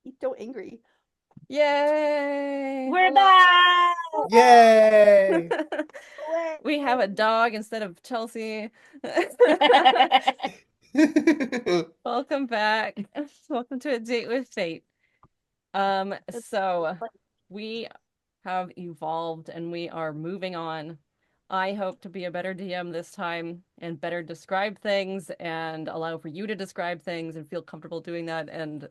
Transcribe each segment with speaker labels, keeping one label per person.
Speaker 1: He's so angry.
Speaker 2: Yay!
Speaker 3: We're back!
Speaker 4: Yay!
Speaker 2: We have a dog instead of Chelsea. Welcome back. Welcome to A Date with Fate. So we have evolved and we are moving on. I hope to be a better DM this time and better describe things and allow for you to describe things and feel comfortable doing that and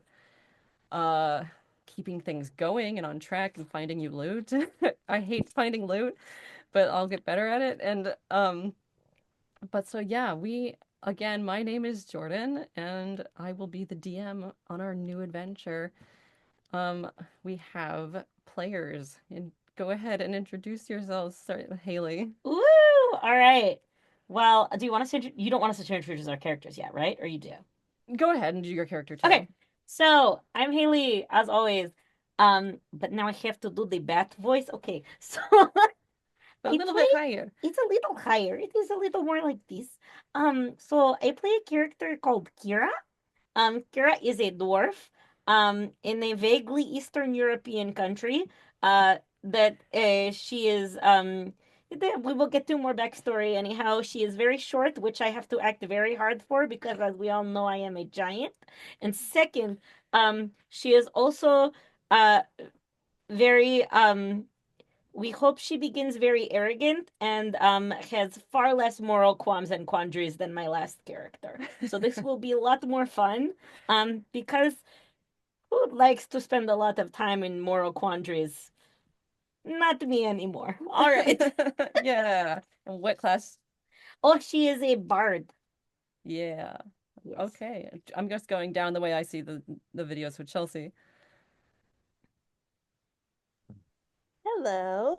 Speaker 2: uh keeping things going and on track and finding you loot. I hate finding loot, but I'll get better at it. And but so yeah, we again, my name is Jordan and I will be the DM on our new adventure. We have players and go ahead and introduce yourselves. Start with Haley.
Speaker 3: Woo! All right. Well, do you want us to, you don't want us to introduce our characters yet, right? Or you do?
Speaker 2: Go ahead and do your character too.
Speaker 3: Okay. So I'm Haley, as always. But now I have to do the bat voice. Okay. So
Speaker 2: But a
Speaker 3: I
Speaker 2: little
Speaker 3: play,
Speaker 2: bit higher.
Speaker 3: it's a little higher. It is a little more like this. So I play a character called Kira. Kira is a dwarf, in a vaguely Eastern European country. That she is, we will get to more backstory. Anyhow, she is very short, which I have to act very hard for because, as we all know, I am a giant. And second, she is also, uh, very, we hope she begins very arrogant and has far less moral qualms and quandaries than my last character. So this will be a lot more fun because who likes to spend a lot of time in moral quandaries? Not me anymore. All right.
Speaker 2: Yeah. And what class?
Speaker 3: Oh, she is a bard.
Speaker 2: Yeah.
Speaker 3: Yes.
Speaker 2: Okay. I'm just going down the way I see the videos with Chelsea.
Speaker 1: Hello.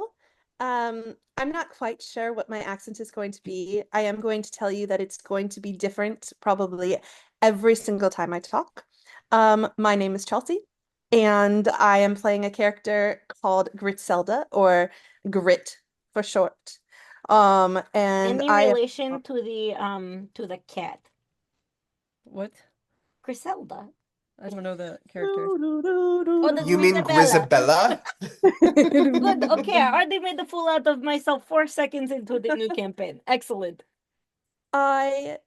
Speaker 1: I'm not quite sure what my accent is going to be. I am going to tell you that it's going to be different probably every single time I talk. My name is Chelsea, and I am playing a character called Gritzelda, or Grit for short. And
Speaker 3: Any
Speaker 1: I am
Speaker 3: relation to the cat?
Speaker 2: What?
Speaker 3: Griselda.
Speaker 2: I don't know the character.
Speaker 3: Oh, that's
Speaker 4: You mean
Speaker 3: Isabella.
Speaker 4: Grizabella?
Speaker 3: Good. Okay, I already made a fool out of myself 4 seconds into the new campaign. Excellent.
Speaker 1: I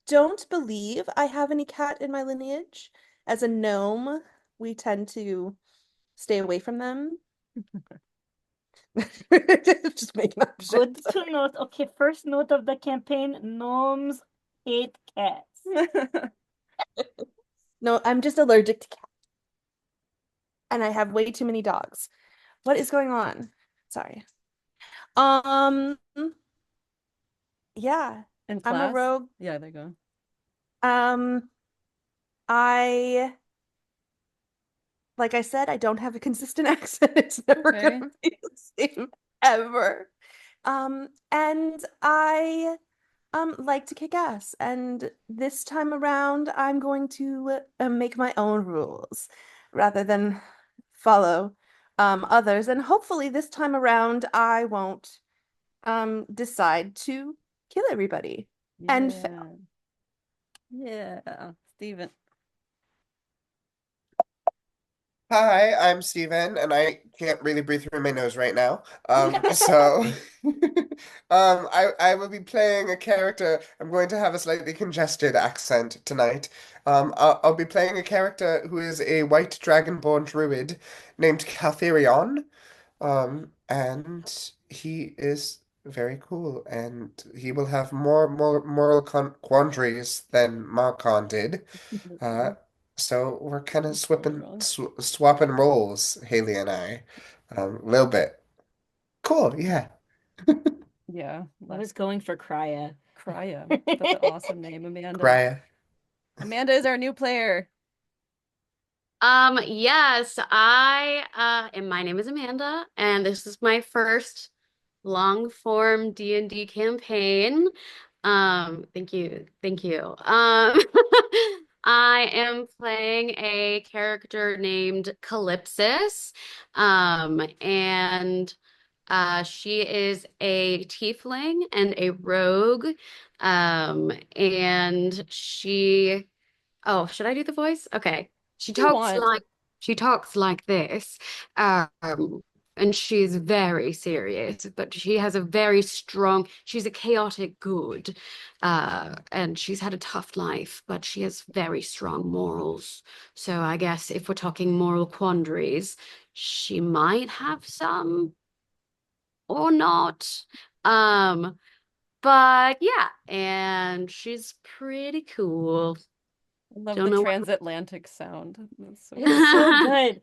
Speaker 1: don't believe I have any cat in my lineage. As a gnome, we tend to stay away from them. Just making up shit.
Speaker 3: Good to note. Okay, first note of the campaign, gnomes hate cats.
Speaker 1: No, I'm just allergic to cats. And I have way too many dogs. What is going on? Sorry. Um, yeah,
Speaker 2: In
Speaker 1: I'm a
Speaker 2: class?
Speaker 1: rogue.
Speaker 2: Yeah, there you go.
Speaker 1: Um, I, like I said, I don't have a consistent accent. It's never
Speaker 2: Okay.
Speaker 1: gonna be the same ever. And I like to kick ass. And this time around, I'm going to make my own rules rather than follow others. And hopefully this time around, I won't decide to kill everybody and
Speaker 2: Yeah.
Speaker 1: fail.
Speaker 2: Yeah. Steven.
Speaker 4: Hi, I'm Steven, and I can't really breathe through my nose right now. So I will be playing a character. I'm going to have a slightly congested accent tonight. I'll be playing a character who is a white dragonborn druid named Caltherion. And he is very cool, and he will have more moral quandaries than Marcon did. Uh, so we're kind of
Speaker 2: What's wrong?
Speaker 4: swapping roles, Haley and I, a little bit. Cool, yeah.
Speaker 2: Yeah.
Speaker 3: I
Speaker 2: Less
Speaker 3: was going for Krya.
Speaker 2: Crya. That's an awesome name, Amanda.
Speaker 4: Graya.
Speaker 2: Amanda is our new player.
Speaker 5: Yes, and my name is Amanda, and this is my first long form D&D campaign. Thank you. Thank you. I am playing a character named Calypsis. And she is a tiefling and a rogue. And she Oh, should I do the voice? Okay. She
Speaker 2: If you
Speaker 5: talks
Speaker 2: want.
Speaker 5: like she talks like this. Um, and she's very serious, but she has a very strong, she's a chaotic good. And she's had a tough life, but she has very strong morals. So I guess if we're talking moral quandaries, she might have some or not. Um, but yeah, and she's pretty cool.
Speaker 2: I love
Speaker 5: Don't
Speaker 2: the
Speaker 5: know what.
Speaker 2: transatlantic sound. That's so
Speaker 3: It's
Speaker 2: good.
Speaker 3: so good.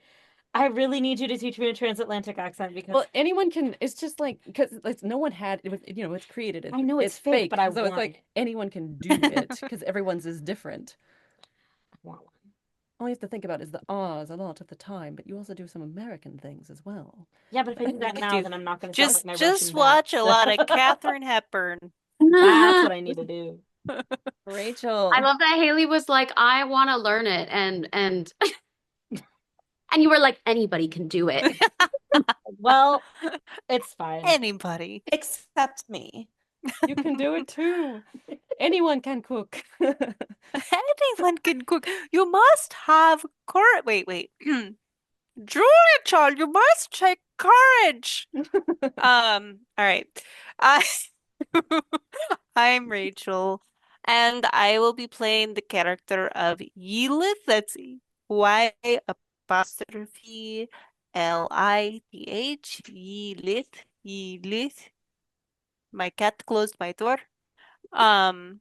Speaker 3: I really need you to teach me a transatlantic accent because
Speaker 2: Well, anyone can. It's just like because like, no one had it was it's created.
Speaker 3: I know it's
Speaker 2: It's
Speaker 3: fake,
Speaker 2: fake,
Speaker 3: but I
Speaker 2: so it's
Speaker 3: want
Speaker 2: like
Speaker 3: it.
Speaker 2: anyone can do it because everyone's is different.
Speaker 3: I want one.
Speaker 2: All you have to think about is the ahs a lot of the time, but you also do some American things as well.
Speaker 3: Yeah, but if I do that
Speaker 6: I
Speaker 3: now,
Speaker 6: do.
Speaker 3: then I'm not going to sound like my
Speaker 6: Just
Speaker 3: Russian back.
Speaker 6: watch a lot of Katherine Hepburn.
Speaker 3: That's what I need to do.
Speaker 5: I
Speaker 2: Rachel,
Speaker 5: love that Haley was like, I want to learn it, and you were like, anybody can do it.
Speaker 3: Well, it's fine.
Speaker 6: Anybody.
Speaker 1: Except me.
Speaker 2: you can do it too. Anyone can cook.
Speaker 6: Anyone can cook. You must have courage. Wait. Julia, child, you must take courage. All right. I I'm Rachel, and I will be playing the character of Yelith. That's Y apostrophe Lith. Yelith. Yelith. My cat closed my door. Um,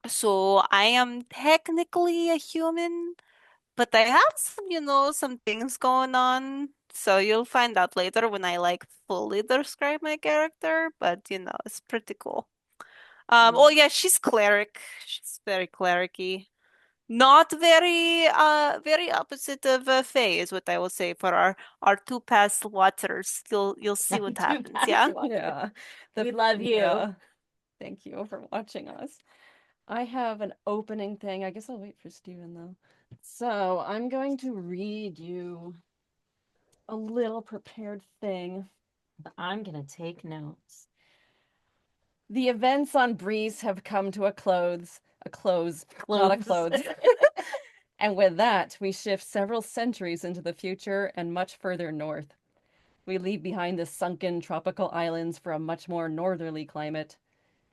Speaker 6: so I am technically a human, but I have some things going on. So you'll find out later when I like fully describe my character, but it's pretty cool. Oh yeah, she's cleric. She's very clericy. Not very opposite of Faye is what I will say for our two past watchers. You'll see what
Speaker 3: Two
Speaker 6: happens,
Speaker 3: past
Speaker 6: yeah?
Speaker 3: watchers.
Speaker 2: Yeah.
Speaker 3: We love you.
Speaker 2: Yeah. Thank you for watching us. I have an opening thing. I guess I'll wait for Steven though. So I'm going to read you a little prepared thing.
Speaker 3: I'm going to take notes.
Speaker 2: The events on Breeze have come to a close, not a close. And with that, we shift several centuries into the future and much further north. We leave behind the sunken tropical islands for a much more northerly climate.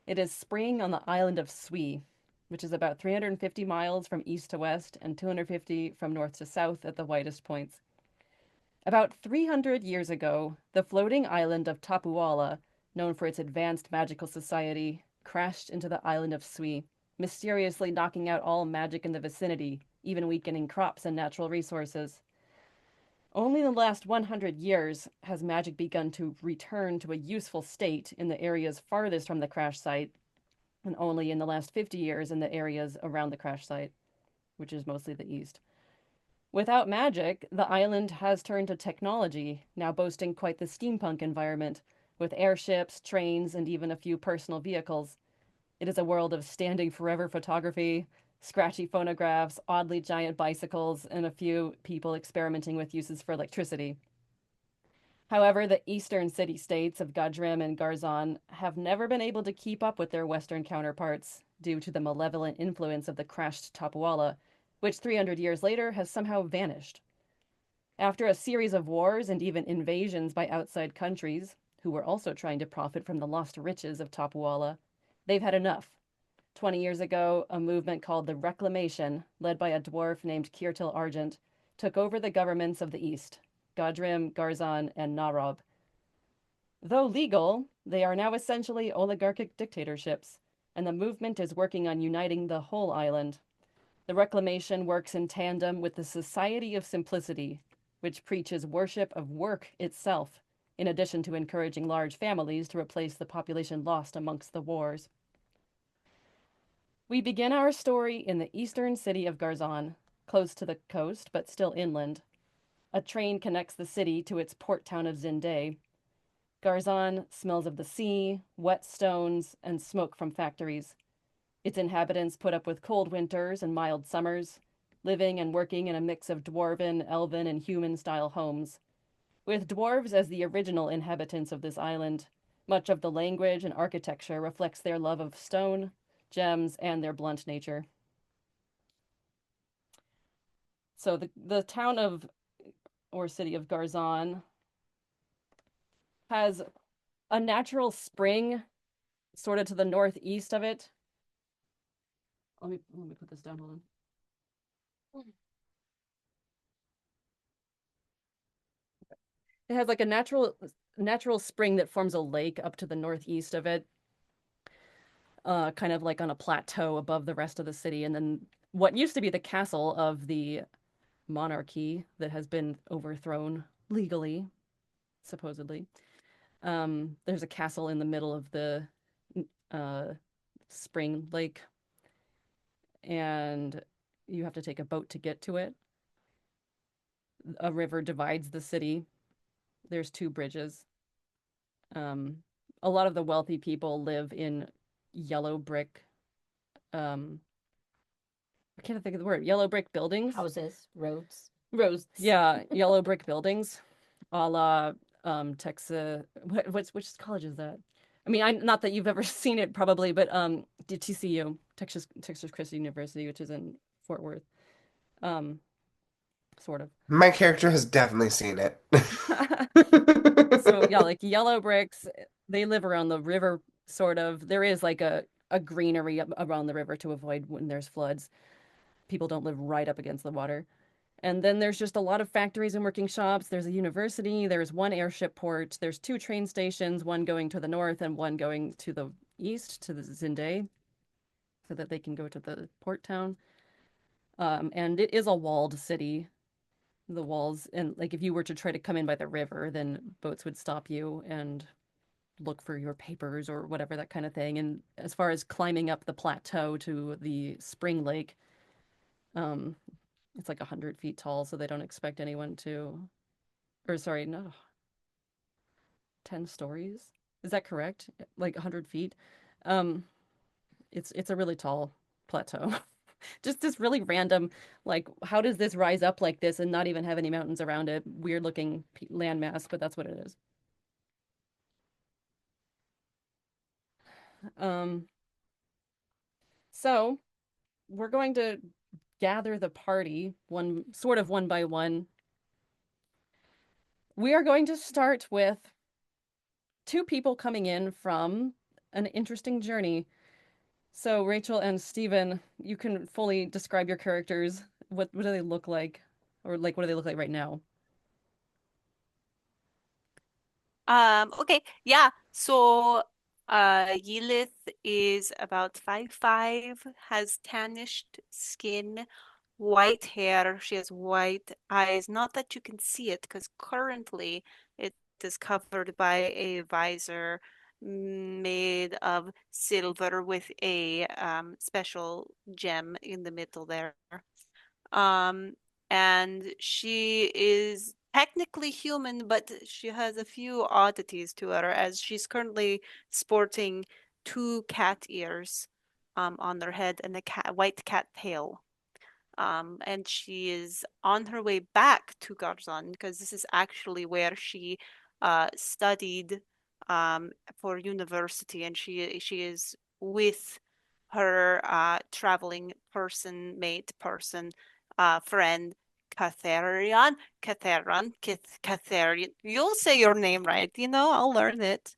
Speaker 2: It is spring on the island of Tswi, which is about 350 miles from east to west and 250 from north to south at the widest points. About 300 years ago, the floating island of Tapuala, known for its advanced magical society, crashed into the island of Tswi, mysteriously knocking out all magic in the vicinity, even weakening crops and natural resources. Only in the last 100 years has magic begun to return to a useful state in the areas farthest from the crash site, and only in the last 50 years in the areas around the crash site, which is mostly the east. Without magic, the island has turned to technology, now boasting quite the steampunk environment, with airships, trains, and even a few personal vehicles. It is a world of standing forever photography, scratchy phonographs, oddly giant bicycles, and a few people experimenting with uses for electricity. However, the eastern city-states of Gadrim and Garzon have never been able to keep up with their western counterparts due to the malevolent influence of the crashed Tapuala, which 300 years later has somehow vanished. After a series of wars and even invasions by outside countries, who were also trying to profit from the lost riches of Tapuala, they've had enough. 20 years ago, a movement called the Reclamation, led by a dwarf named Kirtil Argent, took over the governments of the East, Gadrim, Garzon, and Narob. Though legal, they are now essentially oligarchic dictatorships, and the movement is working on uniting the whole island. The Reclamation works in tandem with the Society of Simplicity, which preaches worship of work itself, in addition to encouraging large families to replace the population lost amongst the wars. We begin our story in the eastern city of Garzon, close to the coast but still inland. A train connects the city to its port town of Zinde. Garzon smells of the sea, wet stones, and smoke from factories. Its inhabitants put up with cold winters and mild summers, living and working in a mix of dwarven, elven, and human-style homes. With dwarves as the original inhabitants of this island, much of the language and architecture reflects their love of stone, gems, and their blunt nature. So the town of or city of Garzon has a natural spring sort of to the northeast of it. Let me put this down. Hold on. It has like a natural spring that forms a lake up to the northeast of it, kind of like on a plateau above the rest of the city. And then what used to be the castle of the monarchy that has been overthrown legally, supposedly. There's a castle in the middle of the uh, spring lake, and you have to take a boat to get to it. A river divides the city. There's two bridges. Um, a lot of the wealthy people live in yellow brick. I can't think of the word. Yellow brick buildings.
Speaker 3: Houses, roads.
Speaker 2: Roads. Yeah, yellow brick buildings, a la Texas. Which college is that? I mean, I not that you've ever seen it probably, but TCU, Texas Christian University, which is in Fort Worth, um, sort of.
Speaker 4: My character has definitely seen it.
Speaker 2: So yeah, like yellow bricks. They live around the river, sort of. There is like a greenery around the river to avoid when there's floods. People don't live right up against the water. And then there's just a lot of factories and working shops. There's a university. There's one airship port. There's two train stations, one going to the north and one going to the east to the Zinde, so that they can go to the port town. And it is a walled city. The walls, and like if you were to try to come in by the river, then boats would stop you and look for your papers or whatever, that kind of thing. And as far as climbing up the plateau to the spring lake, um, it's like 100 feet tall, so they don't expect anyone to, or sorry, no, 10 stories. Is that correct? Like 100 feet. Um, it's a really tall plateau. Just this really random, like, how does this rise up like this and not even have any mountains around it? Weird looking landmass, but that's what it is. Um, so we're going to gather the party one by one. We are going to start with two people coming in from an interesting journey. So Rachel and Steven, you can fully describe your characters. What do they look like? Or like what do they look like right now?
Speaker 6: Okay, yeah. So, Yilith is about 5'5", has tannished skin, white hair. She has white eyes. Not that you can see it, because currently it is covered by a visor made of silver with a special gem in the middle there. Um, and she is technically human, but she has a few oddities to her, as she's currently sporting two cat ears on her head and a white cat tail. And she is on her way back to Garzon, because this is actually where she studied for university, and she is with her traveling person friend Caltherion. You'll say your name right, I'll learn it.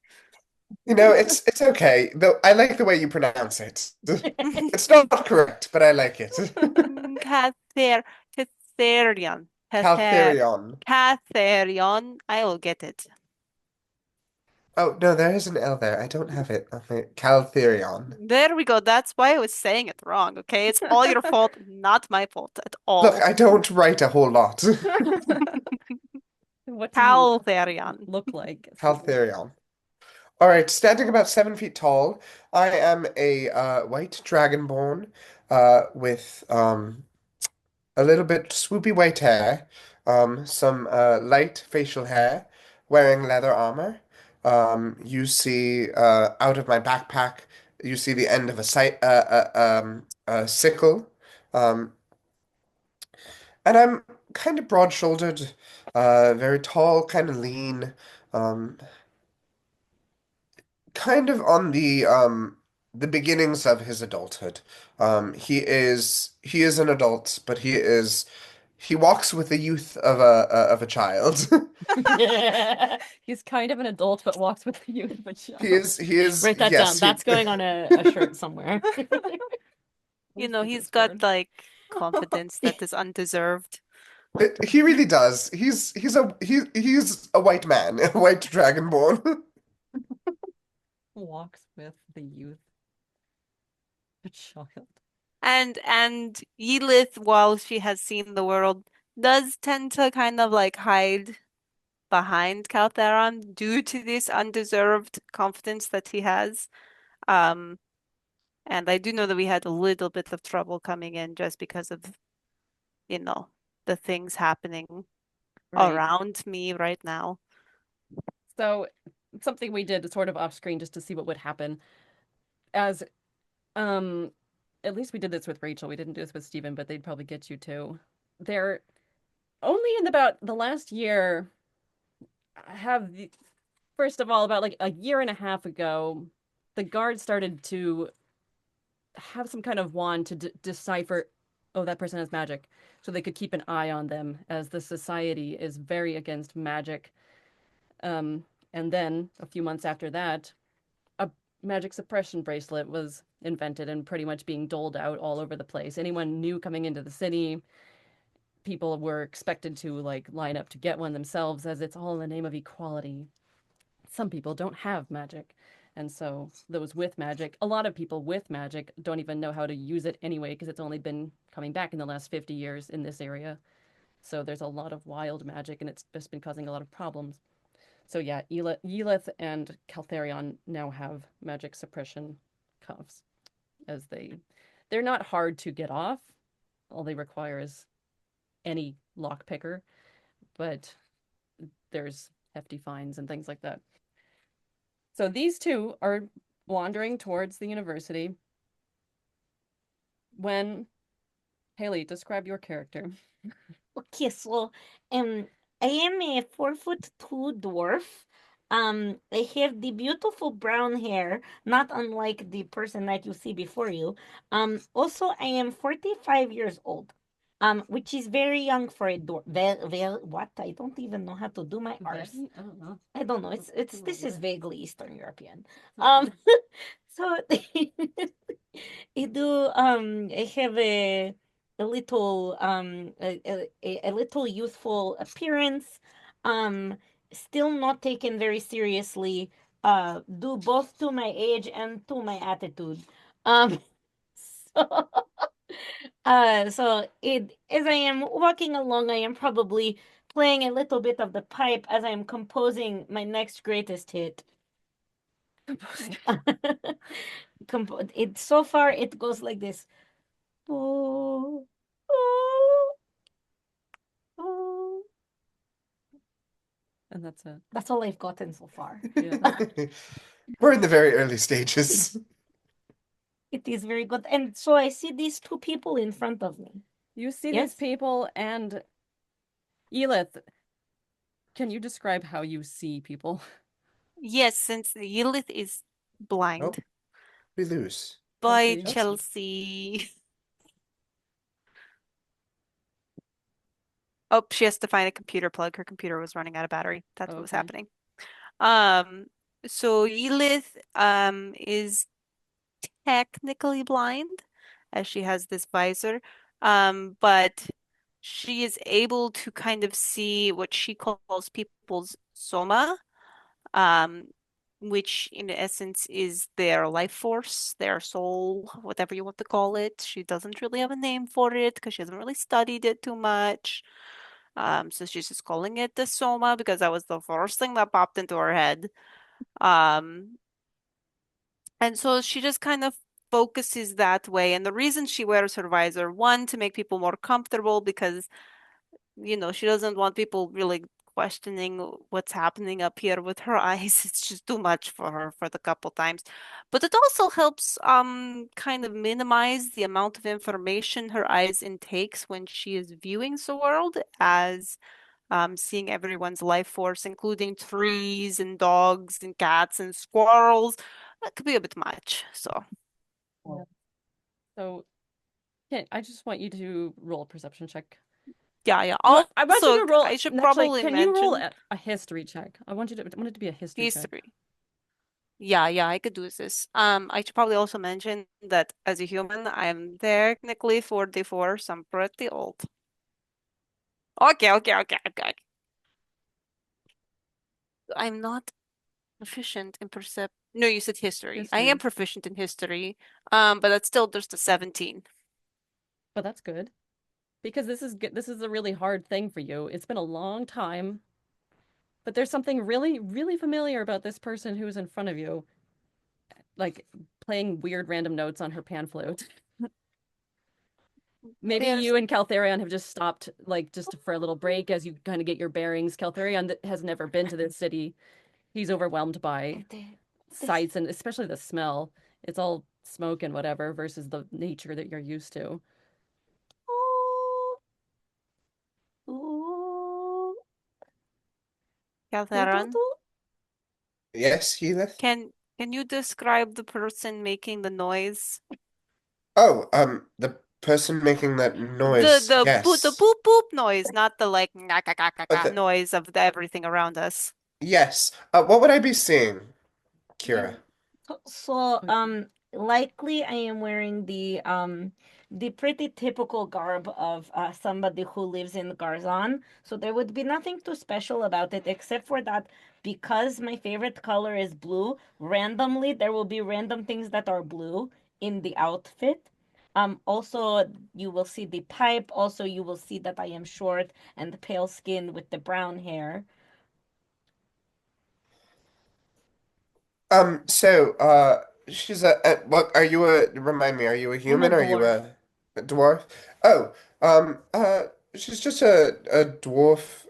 Speaker 4: It's okay. Though I like the way you pronounce it. It's not correct, but I like it.
Speaker 6: Cather Catherion.
Speaker 4: Caltherion.
Speaker 6: Catherion. I will get it.
Speaker 4: Oh, no, there is an L there. I don't have it. Okay. Caltherion.
Speaker 6: There we go. That's why I was saying it wrong, okay? It's all your fault, not my fault at
Speaker 4: Look,
Speaker 6: all.
Speaker 4: I don't write a whole lot.
Speaker 2: What do you
Speaker 6: Caltherion.
Speaker 2: look like, Steven?
Speaker 4: Caltherion. All right, standing about 7 feet tall, I am a white dragonborn with a little bit swoopy white hair, some light facial hair, wearing leather armor. You see out of my backpack, you see the end of a sickle. Um, and I'm kind of broad-shouldered, very tall, kind of lean, um, kind of on the beginnings of his adulthood. He is an adult, but he is He walks with the youth of a child.
Speaker 2: He's kind of an adult, but walks with the youth of a
Speaker 4: He
Speaker 2: child.
Speaker 4: is,
Speaker 3: Write that
Speaker 4: yes,
Speaker 3: down. That's going on a shirt somewhere.
Speaker 6: You
Speaker 2: Where's
Speaker 6: know,
Speaker 2: the
Speaker 6: he's got
Speaker 2: Discord?
Speaker 6: like confidence that is undeserved.
Speaker 4: he really does. He's a white man, a white dragonborn.
Speaker 2: Walks with the youth of a child.
Speaker 6: And Ylith, while she has seen the world, does tend to kind of like hide behind Caltherion due to this undeserved confidence that he has. Um, and I do know that we had a little bit of trouble coming in just because of, you know, the things happening
Speaker 2: Right.
Speaker 6: around me right now.
Speaker 2: So something we did sort of off screen just to see what would happen. As um at least we did this with Rachel. We didn't do this with Steven, but they'd probably get you too. They're only in about the last year have the first of all, about like a year and a half ago, the guards started to have some kind of wand to decipher, oh, that person has magic, so they could keep an eye on them, as the society is very against magic. Um, and then a few months after that, a magic suppression bracelet was invented and pretty much being doled out all over the place. Anyone new coming into the city, people were expected to like line up to get one themselves, as it's all in the name of equality. Some people don't have magic. And so those with magic, a lot of people with magic don't even know how to use it anyway, because it's only been coming back in the last 50 years in this area. So there's a lot of wild magic, and it's just been causing a lot of problems. So yeah, Ylith and Caltherion now have magic suppression cuffs, as they're not hard to get off. All they require is any lockpicker, but there's hefty fines and things like that. So these two are wandering towards the university when Haley, describe your character.
Speaker 3: Okay, so I am a 4'2" dwarf. I have the beautiful brown hair, not unlike the person that you see before you. Also, I am 45 years old, which is very young for a dwarf. What? I don't even know how to do my R's.
Speaker 2: I don't know.
Speaker 3: I don't know. It's
Speaker 2: That's a
Speaker 3: this
Speaker 2: little
Speaker 3: is
Speaker 2: weird.
Speaker 3: vaguely Eastern European.
Speaker 2: Okay.
Speaker 3: Um, so I have a little a little youthful appearance. Um, Still not taken very seriously. Due both to my age and to my attitude. Um, so so it as I am walking along, I am probably playing a little bit of the pipe as I am composing my next greatest hit. It so far it goes like this. Oh, oh, oh.
Speaker 2: And that's it.
Speaker 3: That's all I've gotten so far.
Speaker 2: Yeah.
Speaker 4: We're in the very early stages.
Speaker 3: It is very good. And so I see these two people in front of me.
Speaker 2: You see
Speaker 3: Yes?
Speaker 2: these people, and Elith, can you describe how you see people?
Speaker 6: Yes, since Ylith is
Speaker 4: Oh,
Speaker 6: blind.
Speaker 4: we lose.
Speaker 6: Bye,
Speaker 2: Chelsea.
Speaker 6: Chelsea. Oh, she has to find a computer plug. Her computer was running out of battery. That's what was
Speaker 2: Okay.
Speaker 6: happening. Um, so Ylith is technically blind, as she has this visor. But she is able to kind of see what she calls people's soma, um, which in essence is their life force, their soul, whatever you want to call it. She doesn't really have a name for it because she hasn't really studied it too much. So she's just calling it the soma because that was the first thing that popped into her head. Um, and so she just kind of focuses that way. And the reason she wears her visor, one, to make people more comfortable because, she doesn't want people really questioning what's happening up here with her eyes. It's just too much for her for the couple times. But it also helps kind of minimize the amount of information her eyes intakes when she is viewing the world as seeing everyone's life force, including trees and dogs and cats and squirrels. That could be a bit much. So,
Speaker 2: Yeah. So, I just want you to roll a perception check.
Speaker 6: Yeah.
Speaker 2: Well, I want you
Speaker 6: Also,
Speaker 2: to roll.
Speaker 6: I should
Speaker 2: Actually,
Speaker 6: probably
Speaker 2: can you roll
Speaker 6: mention
Speaker 2: a history check? I want it to be a history check.
Speaker 6: history. Yeah, I could do this. I should probably also mention that as a human, I'm technically 44, so I'm pretty old. Okay. I'm not proficient in percept. No, you said history. I am
Speaker 2: History,
Speaker 6: proficient in history. But that's still just a 17.
Speaker 2: but that's good because this is good. This is a really hard thing for you. It's been a long time, but there's something really, really familiar about this person who is in front of you, like playing weird random notes on her pan flute. Maybe
Speaker 3: There's
Speaker 2: you and Caltherion have just stopped, like, just for a little break as you kind of get your bearings. Caltherion has never been to this city. He's overwhelmed by
Speaker 3: this
Speaker 2: sights and especially the smell. It's all smoke and whatever versus the nature that you're used to.
Speaker 3: ooh, ooh, doo, doo,
Speaker 6: Caltherion,
Speaker 3: doo.
Speaker 4: Yes, Heath?
Speaker 6: can you describe the person making the noise?
Speaker 4: Oh, the person making that
Speaker 6: The
Speaker 4: noise.
Speaker 6: the
Speaker 4: Yes.
Speaker 6: boop boop noise, not the like
Speaker 4: Uh, the,
Speaker 6: noise of everything around us.
Speaker 4: yes. What would I be seeing, Kira?
Speaker 3: You so likely I am wearing the pretty typical garb of somebody who lives in Garzon. So there would be nothing too special about it except for that because my favorite color is blue, randomly there will be random things that are blue in the outfit. Also you will see the pipe, also you will see that I am short and pale skinned with the brown hair.
Speaker 4: She's what, are you remind me, are you a
Speaker 3: I'm a
Speaker 4: human or are you
Speaker 3: dwarf.
Speaker 4: a dwarf? Oh, she's just a dwarf,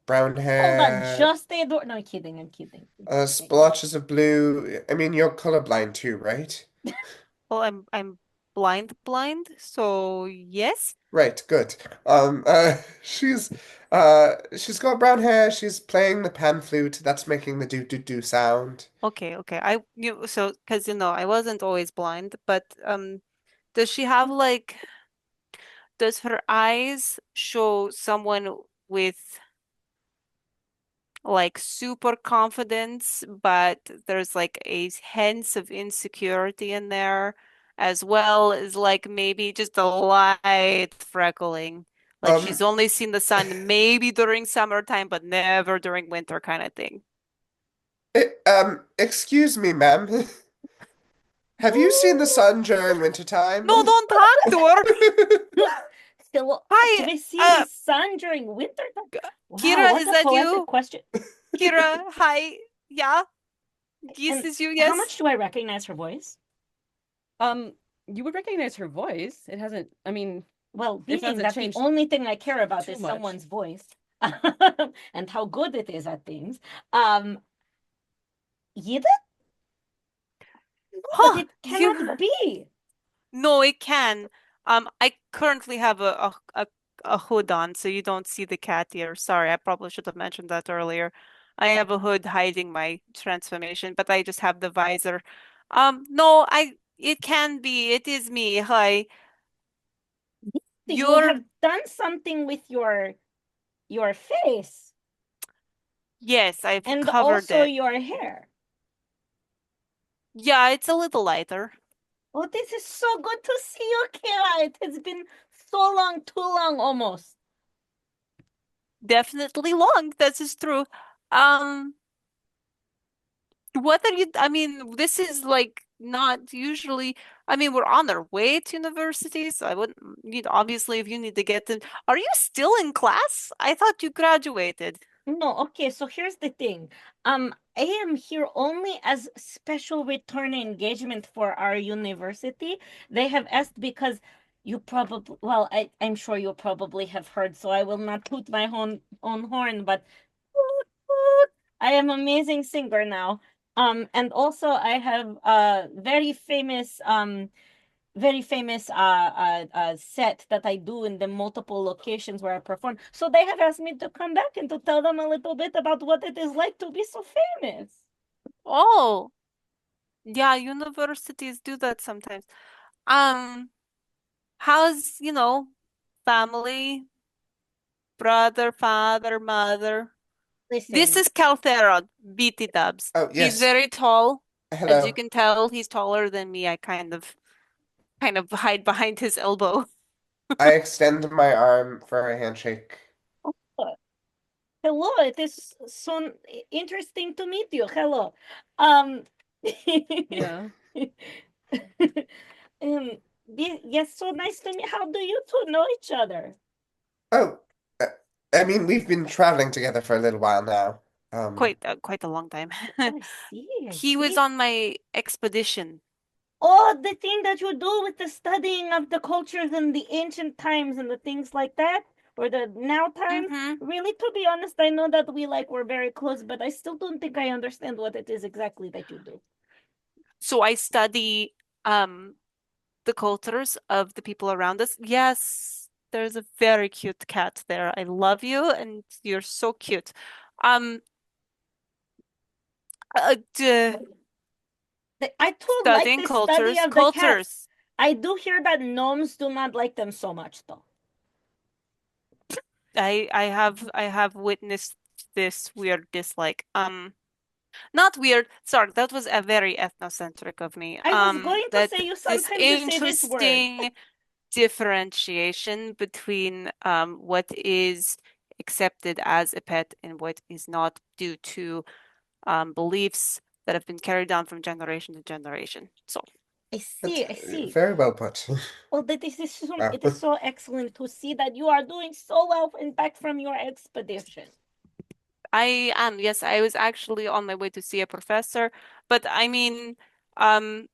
Speaker 4: brown
Speaker 3: Hold on,
Speaker 4: hair,
Speaker 3: just the door. No, I'm kidding. I'm kidding.
Speaker 4: splotches of blue. I mean, you're colorblind too, right?
Speaker 6: Well, I'm blind, so yes.
Speaker 4: Right, good. She's got brown hair, she's playing the pan flute, that's making the do do do sound.
Speaker 6: Okay. I you so because I wasn't always blind, but does she have like does her eyes show someone with like super confidence, but there's like a hint of insecurity in there, as well as like maybe just a light freckling. Like she's
Speaker 4: Um,
Speaker 6: only seen the sun maybe during summertime, but never during winter kind of thing.
Speaker 4: excuse me, ma'am. Have you seen the sun during
Speaker 6: No,
Speaker 4: wintertime?
Speaker 6: don't talk to her.
Speaker 3: Still, to
Speaker 6: Hi,
Speaker 3: be seeing the sun during winter time. Wow,
Speaker 6: Kira,
Speaker 3: what
Speaker 6: is
Speaker 3: a
Speaker 6: that
Speaker 3: poetic
Speaker 6: you?
Speaker 3: question.
Speaker 6: Kira, hi. Yeah, this
Speaker 3: And
Speaker 6: is you,
Speaker 3: how
Speaker 6: yes?
Speaker 3: much do I recognize her voice?
Speaker 2: Um, you would recognize her voice. It hasn't, I mean,
Speaker 3: Well,
Speaker 2: it
Speaker 3: being
Speaker 2: hasn't
Speaker 3: that the
Speaker 2: changed
Speaker 3: only thing I care about
Speaker 2: too
Speaker 3: is
Speaker 2: much.
Speaker 3: someone's voice and how good it is at things. Um, Yida? No, but
Speaker 6: Huh,
Speaker 3: it
Speaker 6: you
Speaker 3: cannot be.
Speaker 6: No, it can. I currently have a hood on, so you don't see the cat ear. Sorry, I probably should have mentioned that earlier. I have a hood hiding my transformation, but I just have the visor. No, it can be. It is me. Hi.
Speaker 3: You
Speaker 6: You're
Speaker 3: have done something with your face
Speaker 6: Yes, I've
Speaker 3: and
Speaker 6: covered
Speaker 3: also
Speaker 6: it.
Speaker 3: your hair.
Speaker 6: Yeah, it's a little lighter.
Speaker 3: Oh, this is so good to see you, Kira. It has been so long, too long almost.
Speaker 6: Definitely long. That is true. Um, What are you, I mean, this is like not usually, I mean, we're on our way to university, so I wouldn't, obviously, if you need to get to, are you still in class? I thought you graduated.
Speaker 3: No, okay, so here's the thing. I am here only as special return engagement for our university. They have asked because you probably, well, I'm sure you probably have heard, so I will not toot my own horn, but toot, toot, I am amazing singer now. And also I have a very famous set that I do in the multiple locations where I perform. So they have asked me to come back and to tell them a little bit about what it is like to be so famous.
Speaker 6: Oh, yeah, universities do that sometimes. Um, how's, family? brother, father, mother. This
Speaker 3: Listen,
Speaker 6: is Caltherion, BT dubs.
Speaker 4: Oh,
Speaker 6: He's
Speaker 4: yes.
Speaker 6: very tall. As you
Speaker 4: Hello.
Speaker 6: can tell, he's taller than me. I kind of hide behind his elbow.
Speaker 4: I extend my arm for a handshake.
Speaker 3: hello, it is so interesting to meet you. Hello. Um,
Speaker 2: Yeah.
Speaker 3: um, yes, so nice to meet. How do you two know each other?
Speaker 4: Oh, uh, I mean, we've been traveling together for a little while now.
Speaker 6: Quite a long time.
Speaker 3: Oh, I see, I
Speaker 6: He was
Speaker 3: see.
Speaker 6: on my expedition.
Speaker 3: Oh, the thing that you do with the studying of the cultures in the ancient times and the things like that, or the now times.
Speaker 6: Hmm.
Speaker 3: Really, to be honest, I know that we like were very close, but I still don't think I understand what it is exactly that you do.
Speaker 6: So I study the cultures of the people around us. Yes, there's a very cute cat there. I love you, and you're so cute. Um,
Speaker 3: I too like
Speaker 6: studying
Speaker 3: the study
Speaker 6: cultures,
Speaker 3: of the cats.
Speaker 6: cultures.
Speaker 3: I do hear that gnomes do not like them so much, though.
Speaker 6: I have witnessed this weird dislike. Not weird. Sorry, that was a very ethnocentric of me.
Speaker 3: I was going to
Speaker 6: That
Speaker 3: say you
Speaker 6: this
Speaker 3: sometimes you say this word.
Speaker 6: interesting differentiation between what is accepted as a pet and what is not due to beliefs that have been carried down from generation to generation. So
Speaker 3: I
Speaker 4: That's
Speaker 3: see, I see.
Speaker 4: very well put.
Speaker 3: Well, it is
Speaker 4: Wow.
Speaker 3: so excellent to see that you are doing so well and back from your expedition.
Speaker 6: I am, yes, I was actually on my way to see a professor, but I mean, um,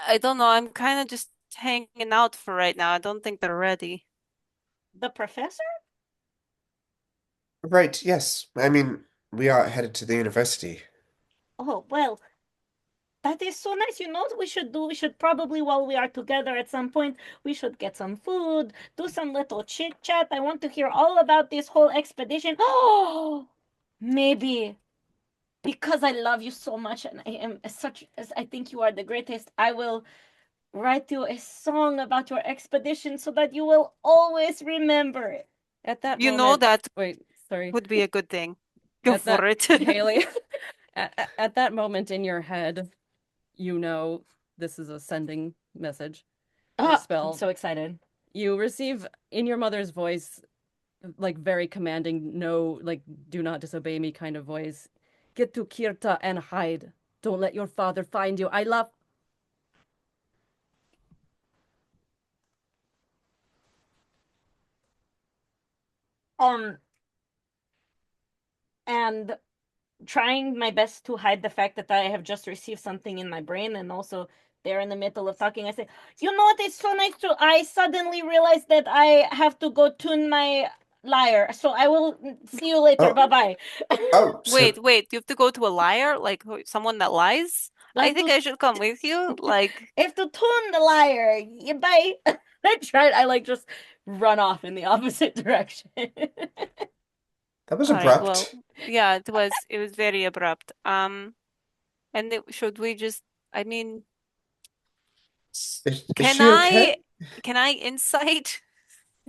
Speaker 6: I don't know, I'm kind of just hanging out for right now. I don't think they're ready.
Speaker 3: The professor?
Speaker 4: Right, yes. I mean, we are headed to the university.
Speaker 3: Oh, well, that is so nice. You know what we should do? We should probably, while we are together at some point, we should get some food, do some little chit chat. I want to hear all about this whole expedition. Oh, maybe because I love you so much and I am such as I think you are the greatest, I will write you a song about your expedition so that you will always remember it.
Speaker 2: At that
Speaker 6: You know
Speaker 2: moment,
Speaker 6: that
Speaker 2: wait, sorry.
Speaker 6: would be a good thing. Go
Speaker 2: At
Speaker 6: for
Speaker 2: that,
Speaker 6: it.
Speaker 2: Haley, at that moment in your head, you know this is a sending message or
Speaker 3: Ah, I'm
Speaker 2: spell.
Speaker 3: so excited.
Speaker 2: You receive in your mother's voice, like very commanding, no, like do not disobey me kind of voice. Get to Kirta and hide. Don't let your father find you. I love.
Speaker 3: Um, and trying my best to hide the fact that I have just received something in my brain and also there in the middle of talking, I say, you know what, it's so nice to I suddenly realized that I have to go tune my lyre. So I will see you later.
Speaker 4: Oh,
Speaker 3: Bye-bye.
Speaker 4: oh, so
Speaker 6: Wait, you have to go to a liar? Like someone that lies? I
Speaker 3: Like
Speaker 6: think
Speaker 3: to
Speaker 6: I should come with you. Like,
Speaker 3: I have to tune the lyre. Yeah, bye. I like just run off in the opposite direction.
Speaker 4: that was
Speaker 6: all right, well,
Speaker 4: abrupt.
Speaker 6: yeah, it was very abrupt. And should we just, I mean,
Speaker 4: Is
Speaker 6: can
Speaker 4: she okay?
Speaker 6: I insight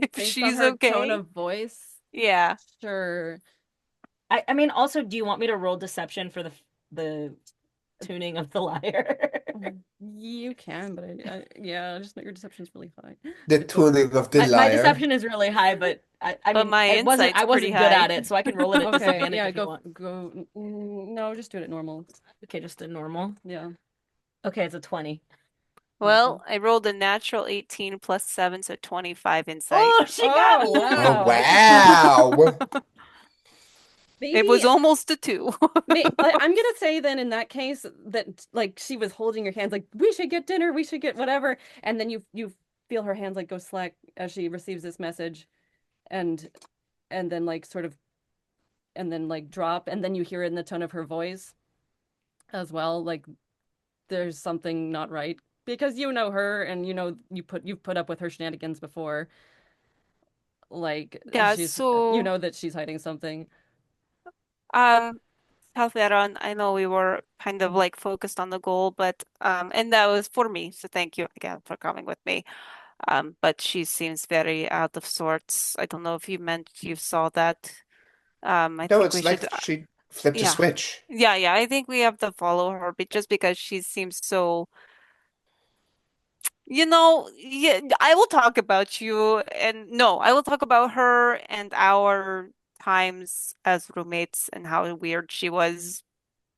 Speaker 6: if
Speaker 2: Based on
Speaker 6: she's
Speaker 2: her tone
Speaker 6: okay?
Speaker 2: of voice,
Speaker 6: Yeah.
Speaker 2: sure.
Speaker 3: I mean also do you want me to roll deception for the tuning of the lyre?
Speaker 2: You can, but yeah, just know your deception's really high.
Speaker 4: The
Speaker 2: It's o
Speaker 4: tuning of the
Speaker 3: My
Speaker 4: lyre.
Speaker 3: deception is really high, but I
Speaker 6: But
Speaker 3: mean
Speaker 6: my
Speaker 3: I
Speaker 6: insight's pretty
Speaker 3: wasn't good
Speaker 6: high.
Speaker 3: at it, so I can roll it at
Speaker 2: okay.
Speaker 3: disadvantage
Speaker 2: Yeah,
Speaker 3: if you want.
Speaker 2: no, just do it at normal.
Speaker 3: Okay, just a normal.
Speaker 2: Yeah.
Speaker 3: Okay, it's a 20.
Speaker 2: Okay.
Speaker 6: Well, I rolled a natural 18 plus 7, so 25 insight.
Speaker 3: Oh, she got
Speaker 2: Oh,
Speaker 3: me.
Speaker 4: Oh,
Speaker 2: wow.
Speaker 4: wow.
Speaker 6: It
Speaker 2: Maybe
Speaker 6: was almost a 2.
Speaker 2: I'm gonna say then in that case that like she was holding your hands like we should get dinner, we should get whatever, and then you feel her hands like go slack as she receives this message, and then like sort of and then like drop, and then you hear it in the tone of her voice as well, like there's something not right because you know her and you know you've put up with her shenanigans before, like
Speaker 6: Yeah,
Speaker 2: she's you
Speaker 6: so
Speaker 2: know that she's hiding something.
Speaker 6: um Caltherion, I know we were kind of like focused on the goal, but and that was for me, so thank you again for coming with me. But she seems very out of sorts. I don't know if you saw that. I
Speaker 4: No,
Speaker 6: think we
Speaker 4: it's like
Speaker 6: should,
Speaker 4: she flipped a
Speaker 6: yeah.
Speaker 4: switch.
Speaker 6: Yeah, I think we have to follow her, but just because she seems so, yeah, I will talk about you and no, I will talk about her and our times as roommates and how weird she was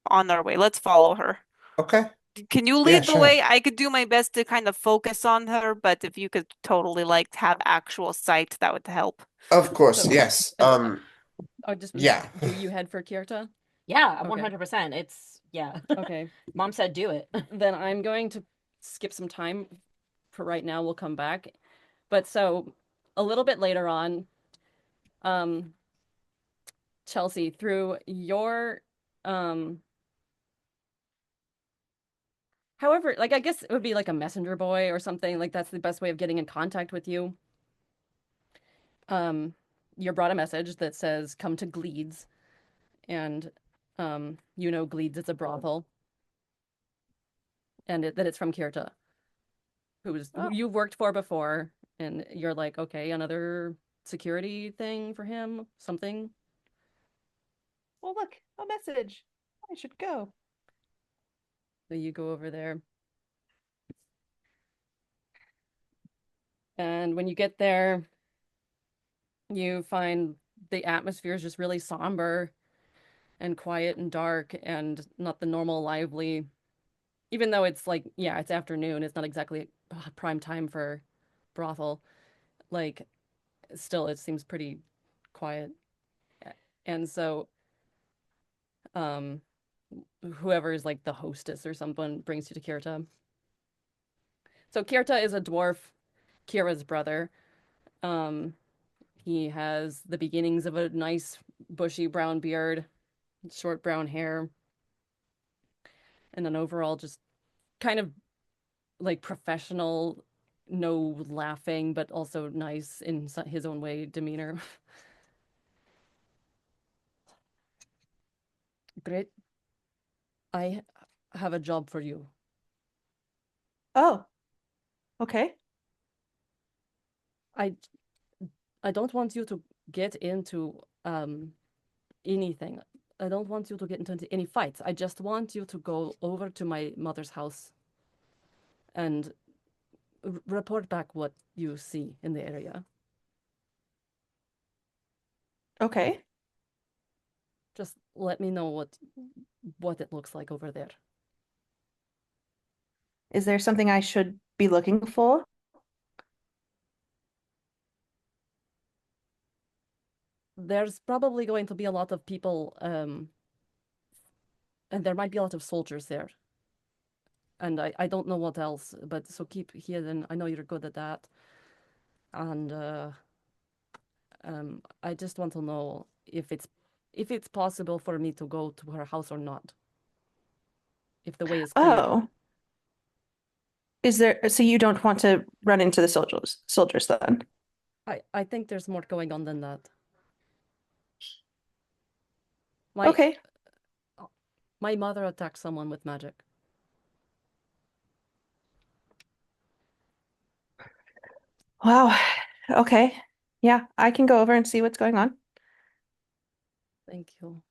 Speaker 6: on our way. Let's follow her.
Speaker 4: Okay.
Speaker 6: Can you
Speaker 4: Yeah,
Speaker 6: lead the
Speaker 4: sure.
Speaker 6: way? I could do my best to kind of focus on her, but if you could totally like have actual sight, that would help.
Speaker 4: Of course,
Speaker 2: So,
Speaker 4: yes.
Speaker 2: just
Speaker 4: Yeah.
Speaker 2: do you head for Kirta?
Speaker 3: Yeah,
Speaker 2: Okay.
Speaker 3: 100%. It's yeah.
Speaker 2: Okay.
Speaker 3: Mom said do it.
Speaker 2: Then I'm going to skip some time for right now. We'll come back. But so a little bit later on, um, Chelsea, through your however, like I guess it would be like a messenger boy or something, like that's the best way of getting in contact with you. Um, you're brought a message that says come to Gleeds and Gleeds is a brothel and that it's from Kirta, who
Speaker 1: Oh,
Speaker 2: you've worked for before, and you're like, okay, another security thing for him, something.
Speaker 1: well, look, a message. I should go.
Speaker 2: So you go over there. And when you get there, you find the atmosphere is just really somber and quiet and dark and not the normal lively. Even though it's like, yeah, it's afternoon, it's not exactly prime time for brothel. Like, still, it seems pretty quiet. And so, um, whoever is like the hostess or someone brings you to Kirta. So Kirta is a dwarf, Kira's brother. Um, he has the beginnings of a nice bushy brown beard, short brown hair, and an overall just kind of like professional, no laughing, but also nice in his own way demeanor. Great. I have a job for you.
Speaker 1: Oh, okay.
Speaker 2: I I don't want you to get into anything. I don't want you to get into any fights. I just want you to go over to my mother's house and report back what you see in the area.
Speaker 1: Okay.
Speaker 2: Just let me know what it looks like over there.
Speaker 1: Is there something I should be looking for?
Speaker 2: There's probably going to be a lot of people, and there might be a lot of soldiers there. And I don't know what else, but so keep hidden. I know you're good at that. And I just want to know if it's possible for me to go to her house or not. If the way is clear.
Speaker 1: Oh, is there, so you don't want to run into the soldiers then?
Speaker 2: I think there's more going on than that. My
Speaker 1: Okay.
Speaker 2: my mother attacked someone with magic.
Speaker 1: Wow. Okay. Yeah, I can go over and see what's going on.
Speaker 2: Thank you.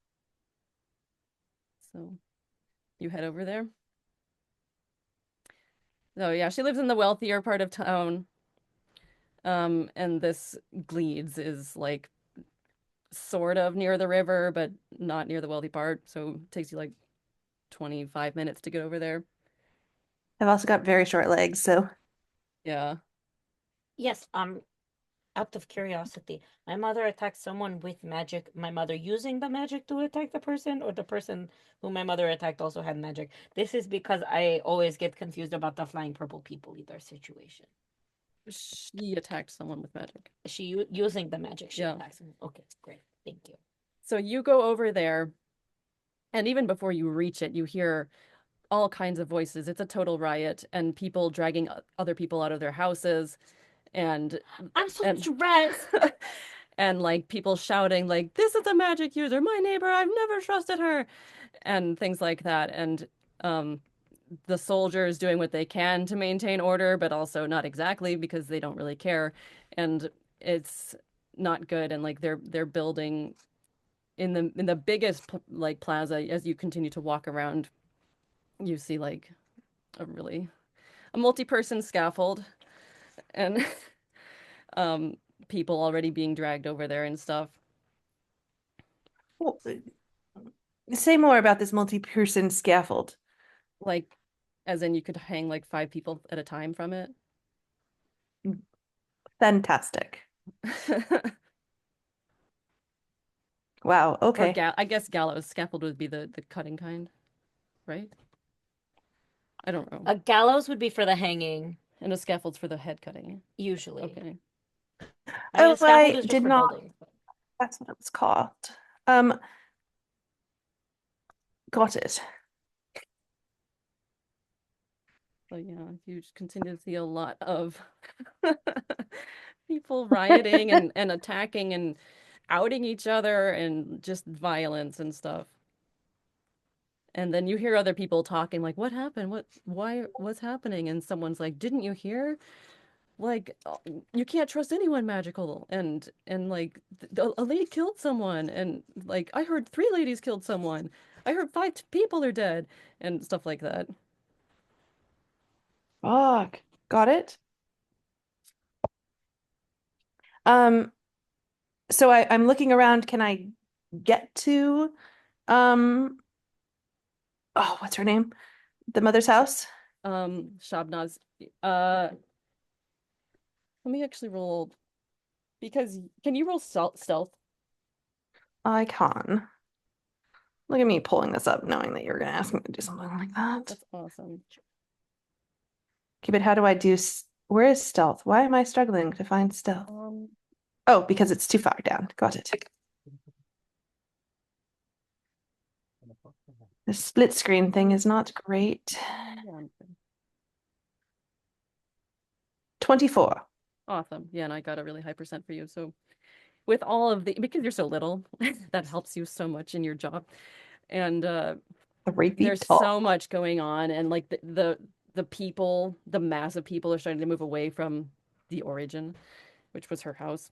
Speaker 2: So you head over there. So yeah, she lives in the wealthier part of town. And this Gleeds is like sort of near the river, but not near the wealthy part. So it takes you like 25 minutes to get over there.
Speaker 1: I've also got very short legs, so
Speaker 2: Yeah.
Speaker 3: Yes, out of curiosity, my mother attacked someone with magic. My mother using the magic to attack the person, or the person who my mother attacked also had magic. This is because I always get confused about the flying purple people either situation.
Speaker 2: She attacked someone with magic.
Speaker 3: She using the magic she
Speaker 2: Yeah.
Speaker 3: attacks me. Okay, great. Thank you.
Speaker 2: So you go over there, and even before you reach it, you hear all kinds of voices. It's a total riot, and people dragging other people out of their houses, and
Speaker 3: I'm so
Speaker 2: and
Speaker 3: stressed.
Speaker 2: and like people shouting like, "This is a magic user, my neighbor. I've never trusted her," and things like that. And um, the soldiers doing what they can to maintain order, but also not exactly because they don't really care. And it's not good. And like they're building in the biggest like plaza as you continue to walk around, you see like a multi-person scaffold and um people already being dragged over there and stuff.
Speaker 1: Well, say more about this multi-person scaffold.
Speaker 2: Like as in you could hang like 5 people at a time from it.
Speaker 1: Fantastic. Wow,
Speaker 2: Or
Speaker 1: okay.
Speaker 2: I guess gallows scaffold would be the cutting kind, right? I don't know.
Speaker 3: A gallows would be for the hanging,
Speaker 2: And a scaffold's for the head cutting.
Speaker 3: usually.
Speaker 2: Okay.
Speaker 3: I mean, a
Speaker 1: Oh,
Speaker 3: scaffold
Speaker 1: I
Speaker 3: is just
Speaker 1: did
Speaker 3: for
Speaker 1: not.
Speaker 3: building.
Speaker 1: That's what it was called. Um, got it.
Speaker 2: So yeah, you just continue to see a lot of people rioting and attacking and outing each other and just violence and stuff. And then you hear other people talking like, "What happened? What's happening?" And someone's like, "Didn't you hear? Like, you can't trust anyone magical." And like, a lady killed someone, and like, I heard 3 ladies killed someone. I heard 5 people are dead, and stuff like that.
Speaker 1: Fuck. Got it. Um, so I'm looking around. Can I get to um oh, what's her name? The mother's house?
Speaker 2: Shabnaz. Let me actually roll because can you roll stealth?
Speaker 1: I can. Look at me pulling this up, knowing that you're gonna ask me to do something like that.
Speaker 2: That's awesome.
Speaker 1: Okay, but how do I do where is stealth? Why am I struggling to find stealth? Oh, because it's too far down. Got it. The split screen thing is not great. 24.
Speaker 2: Awesome. Yeah, and I got a really high percent for you. So with all of the because you're so little, that helps you so much in your job. And
Speaker 1: 3 feet
Speaker 2: there's
Speaker 1: tall.
Speaker 2: so much going on, and like the people, the mass of people are starting to move away from the origin, which was her house.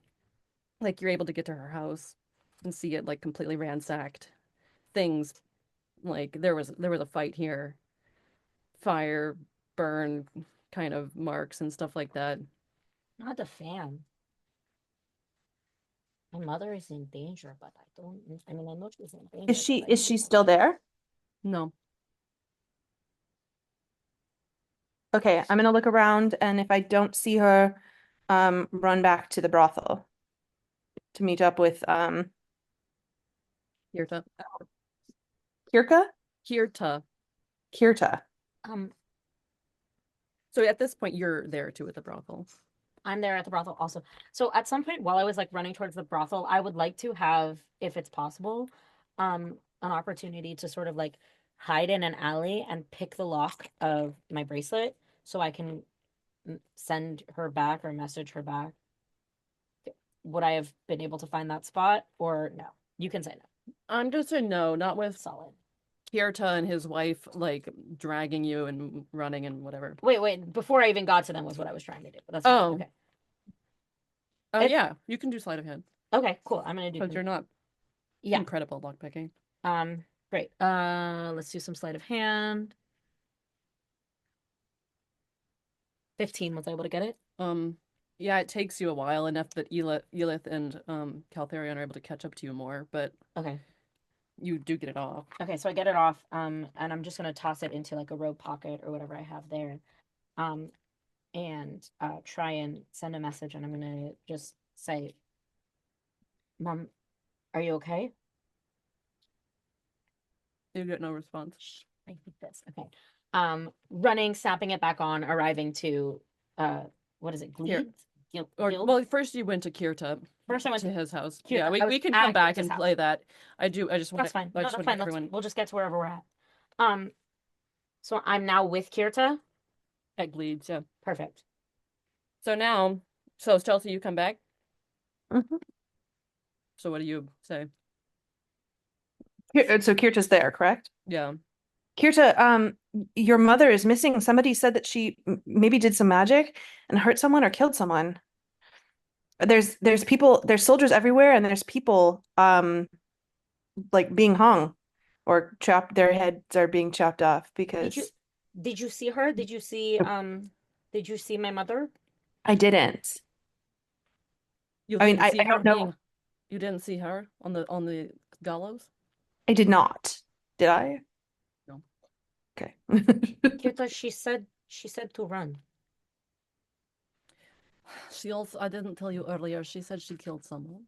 Speaker 2: Like you're able to get to her house and see it like completely ransacked. Things like there was a fight here, fire, burn kind of marks and stuff like that.
Speaker 3: Not a fan. My mother is in danger, but I don't. I mean, I know she's in danger.
Speaker 1: Is she still there?
Speaker 2: No.
Speaker 1: Okay, I'm gonna look around, and if I don't see her, run back to the brothel to meet up with
Speaker 2: Kirta.
Speaker 1: Kirka?
Speaker 2: Kirta.
Speaker 1: Kirta.
Speaker 3: Um,
Speaker 2: So at this point, you're there too at the brothel.
Speaker 3: I'm there at the brothel also. So at some point while I was like running towards the brothel, I would like to have, if it's possible, an opportunity to sort of like hide in an alley and pick the lock of my bracelet so I can send her back or message her back. Would I have been able to find that spot or no? You can say no.
Speaker 2: I'm just a no, not with
Speaker 3: Solid.
Speaker 2: Kirta and his wife like dragging you and running and whatever.
Speaker 3: Wait. Before I even got to them was what I was trying to do. But that's fine.
Speaker 2: Oh.
Speaker 3: Okay.
Speaker 2: Yeah, you can do sleight of hand
Speaker 3: Okay, cool. I'm gonna do
Speaker 2: because you're not incredible lockpicking.
Speaker 3: Great. Let's do some sleight of hand. 15 was able to get it.
Speaker 2: Yeah, it takes you a while enough that Elith and Caltherion are able to catch up to you more, but
Speaker 3: Okay.
Speaker 2: you do get it off.
Speaker 3: Okay, so I get it off, and I'm just gonna toss it into like a robe pocket or whatever I have there, and try and send a message, and I'm gonna just say, "Mom, are you okay?"
Speaker 2: You get no response.
Speaker 3: I hate this. Okay. Running, snapping it back on, arriving to what is it? Glede?
Speaker 2: Well, first you went to Kirta.
Speaker 3: First I went
Speaker 2: to his house.
Speaker 3: Kirta.
Speaker 2: Yeah, we can come back and play that. I just want
Speaker 3: That's fine.
Speaker 2: I
Speaker 3: No,
Speaker 2: just
Speaker 3: that's
Speaker 2: want
Speaker 3: fine.
Speaker 2: everyone
Speaker 3: We'll just get to wherever we're at. So I'm now with Kirta.
Speaker 2: at Gleeds, yeah.
Speaker 3: Perfect.
Speaker 2: So now, Chelsea, you come back.
Speaker 1: Mm-hmm.
Speaker 2: So what do you say?
Speaker 1: So Kirta's there, correct?
Speaker 2: Yeah.
Speaker 1: Kirta, your mother is missing. Somebody said that she maybe did some magic and hurt someone or killed someone. There's people, there's soldiers everywhere, and there's people like being hung or chopped, their heads are being chopped off
Speaker 3: Did you
Speaker 1: because
Speaker 3: did you see her? Did you see my mother?
Speaker 1: I didn't.
Speaker 2: You
Speaker 1: I mean,
Speaker 2: didn't see
Speaker 1: I
Speaker 2: her
Speaker 1: don't know.
Speaker 2: you didn't see her on the gallows?
Speaker 1: I did not. Did I?
Speaker 2: No.
Speaker 1: Okay.
Speaker 3: Kirta, she said to run.
Speaker 2: She also, I didn't tell you earlier, she said she killed someone.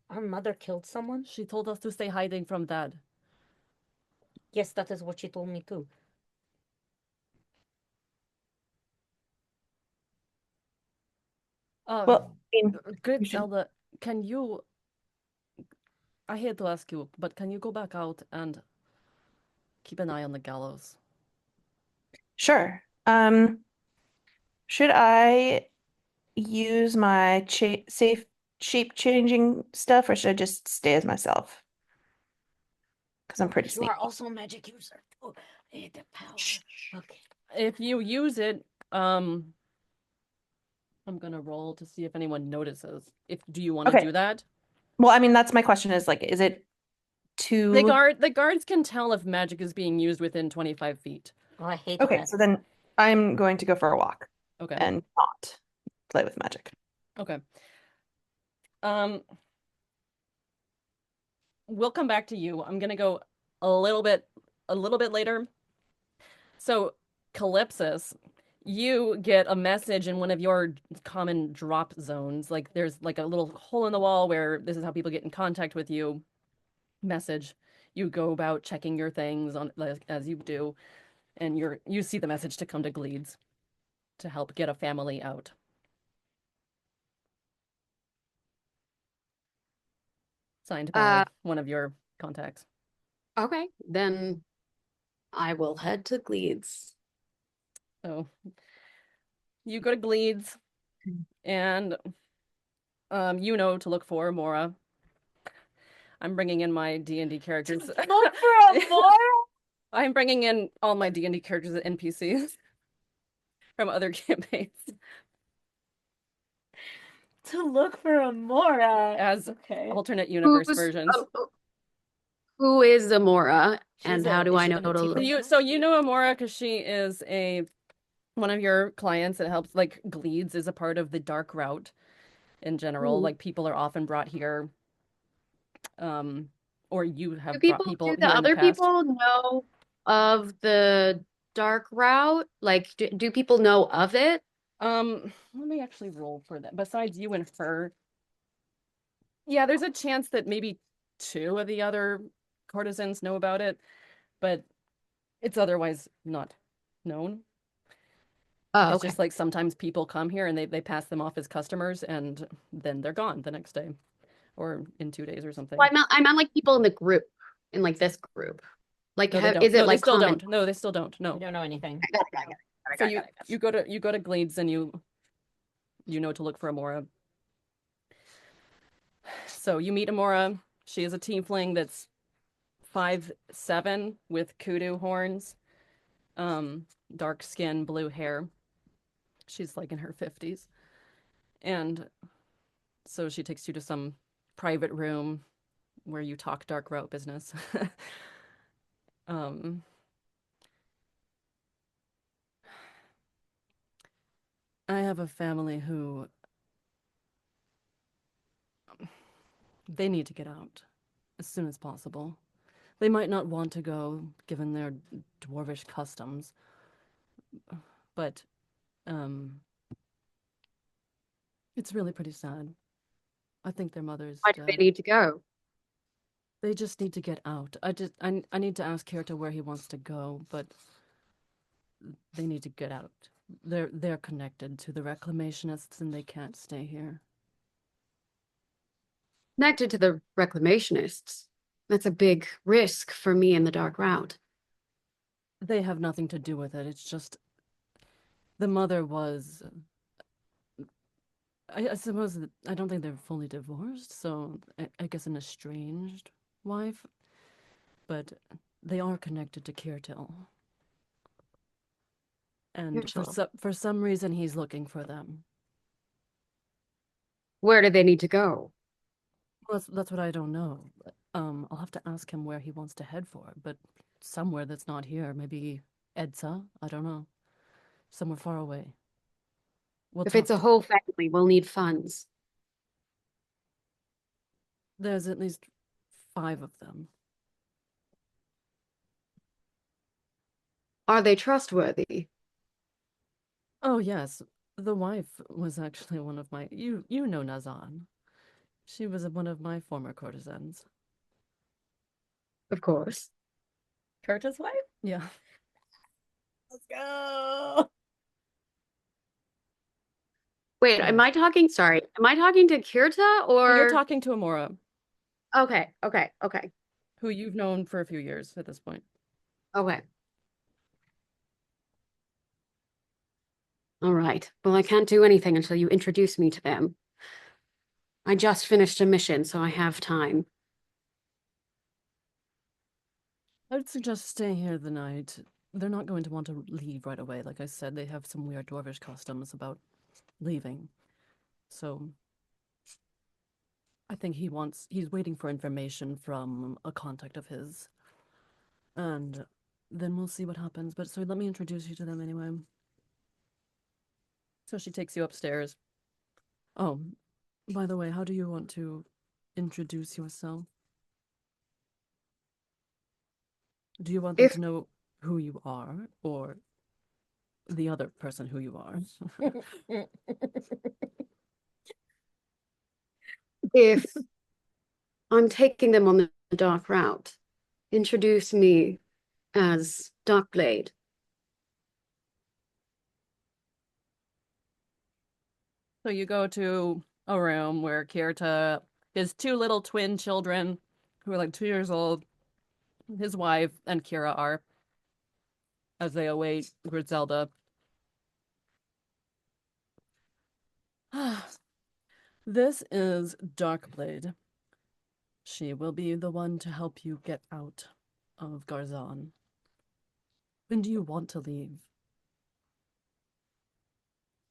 Speaker 3: Our mother killed someone?
Speaker 2: She told us to stay hiding from Dad.
Speaker 3: Yes, that is what she told me too.
Speaker 1: Well, I mean, you should.
Speaker 2: Gritzelda, can you, I hate to ask you, but can you go back out and keep an eye on the gallows?
Speaker 1: Sure. Should I use my cha safe shape changing stuff, or should I just stay as myself? Because I'm pretty
Speaker 3: You are
Speaker 1: sneaky.
Speaker 3: also a magic user. Oh, I hate the power. Okay.
Speaker 2: If you use it, I'm gonna roll to see if anyone notices. Do you want to
Speaker 1: Okay.
Speaker 2: do that?
Speaker 1: Well, I mean, that's my question is like, is it too
Speaker 2: The guards can tell if magic is being used within 25 feet.
Speaker 3: Oh, I hate
Speaker 1: okay,
Speaker 3: that.
Speaker 1: so then I'm going to go for a walk
Speaker 2: Okay.
Speaker 1: and not play with magic.
Speaker 2: Okay. We'll come back to you. I'm gonna go a little bit later. So, Calypsis, you get a message in one of your common drop zones. Like there's like a little hole in the wall where this is how people get in contact with you. Message. You go about checking your things on like, as you do, and you see the message to come to Gleeds to help get a family out. Signed by one of your contacts.
Speaker 5: Okay, then I will head to Gleeds.
Speaker 2: So you go to Gleeds, and you know to look for Mora. I'm bringing in my D&D characters.
Speaker 3: Look for a Mora?
Speaker 2: I'm bringing in all my D&D characters as NPCs from other campaigns
Speaker 3: To look for a Mora.
Speaker 2: as
Speaker 3: Okay.
Speaker 2: alternate universe versions.
Speaker 5: Who is Zamora, and
Speaker 3: She's
Speaker 5: how
Speaker 3: a-
Speaker 5: do
Speaker 3: is
Speaker 5: I
Speaker 3: she
Speaker 5: know
Speaker 3: the
Speaker 5: to
Speaker 3: tiefling?
Speaker 5: look?
Speaker 2: So you know Amora because she is one of your clients that helps, like Gleeds is a part of the dark route in general.
Speaker 5: Ooh.
Speaker 2: Like people are often brought here, or you
Speaker 5: Do
Speaker 2: have brought
Speaker 5: people,
Speaker 2: people
Speaker 5: do the
Speaker 2: here in the
Speaker 5: other
Speaker 2: past.
Speaker 5: people know of the dark route? Like, do people know of it?
Speaker 2: Let me actually roll for that. Besides you and her, yeah, there's a chance that maybe two of the other courtesans know about it, but it's otherwise not known.
Speaker 5: Oh,
Speaker 2: It's
Speaker 5: okay.
Speaker 2: just like sometimes people come here and they pass them off as customers and then they're gone the next day or in 2 days or something.
Speaker 5: Well, I meant like people in the group, in like this group. Like,
Speaker 2: No, they don't.
Speaker 5: is it
Speaker 2: No, they
Speaker 5: like
Speaker 2: still
Speaker 5: common?
Speaker 2: don't. No, they still don't.
Speaker 3: I
Speaker 2: No.
Speaker 3: don't know anything.
Speaker 5: I got it, got it, got it,
Speaker 2: So
Speaker 5: got it, got it, got it.
Speaker 2: you go to Gleeds and you know to look for Amora. So you meet Amora. She is a tiefling that's 5'7" with kudu horns, dark skin, blue hair. She's like in her 50s. And so she takes you to some private room where you talk dark route business. um I have a family who they need to get out as soon as possible. They might not want to go given their dwarvish customs, but it's really pretty sad. I think their mother's
Speaker 5: Why do they
Speaker 2: dead.
Speaker 5: need to go?
Speaker 2: They just need to get out. I need to ask Kirta where he wants to go, but they need to get out. They're connected to the reclamationists and they can't stay here.
Speaker 5: Connected to the reclamationists. That's a big risk for me in the dark route.
Speaker 2: They have nothing to do with it. It's just the mother was I suppose that I don't think they're fully divorced, so I guess an estranged wife. but they are connected to Kirtil. And
Speaker 5: Kirtil.
Speaker 2: for some reason, he's looking for them.
Speaker 5: Where do they need to go?
Speaker 2: Well, that's what I don't know. I'll have to ask him where he wants to head for, but somewhere that's not here. Maybe Edsa? I don't know. Somewhere far away. We'll
Speaker 5: If
Speaker 2: talk
Speaker 5: it's a
Speaker 2: to-
Speaker 5: whole family, we'll need funds.
Speaker 2: There's at least 5 of them.
Speaker 5: Are they trustworthy?
Speaker 2: Oh, yes. The wife was actually one of my... You know Nazan. She was one of my former courtesans.
Speaker 5: Of course.
Speaker 3: Curtis' wife?
Speaker 2: Yeah.
Speaker 3: Let's go.
Speaker 5: Wait,
Speaker 2: Yeah.
Speaker 5: am I talking to Kirta or
Speaker 2: You're talking to Amora,
Speaker 5: Okay.
Speaker 2: who you've known for a few years at this point.
Speaker 5: Okay. All right. Well, I can't do anything until you introduce me to them. I just finished a mission, so I have time.
Speaker 2: I'd suggest staying here the night. They're not going to want to leave right away. Like I said, they have some weird dwarvish customs about leaving. So I think he's waiting for information from a contact of his. And then we'll see what happens. But so let me introduce you to them anyway. So she takes you upstairs. Oh, by the way, how do you want to introduce yourself? Do you want them
Speaker 5: If
Speaker 2: to know who you are, or the other person who you are?
Speaker 5: if I'm taking them on the dark route, introduce me as Darkblade.
Speaker 2: So you go to a room where Kirta, his 2 little twin children, who are like 2 years old, his wife and Kira are, as they await Gritzelda. This is Darkblade. She will be the one to help you get out of Garzan. When do you want to leave?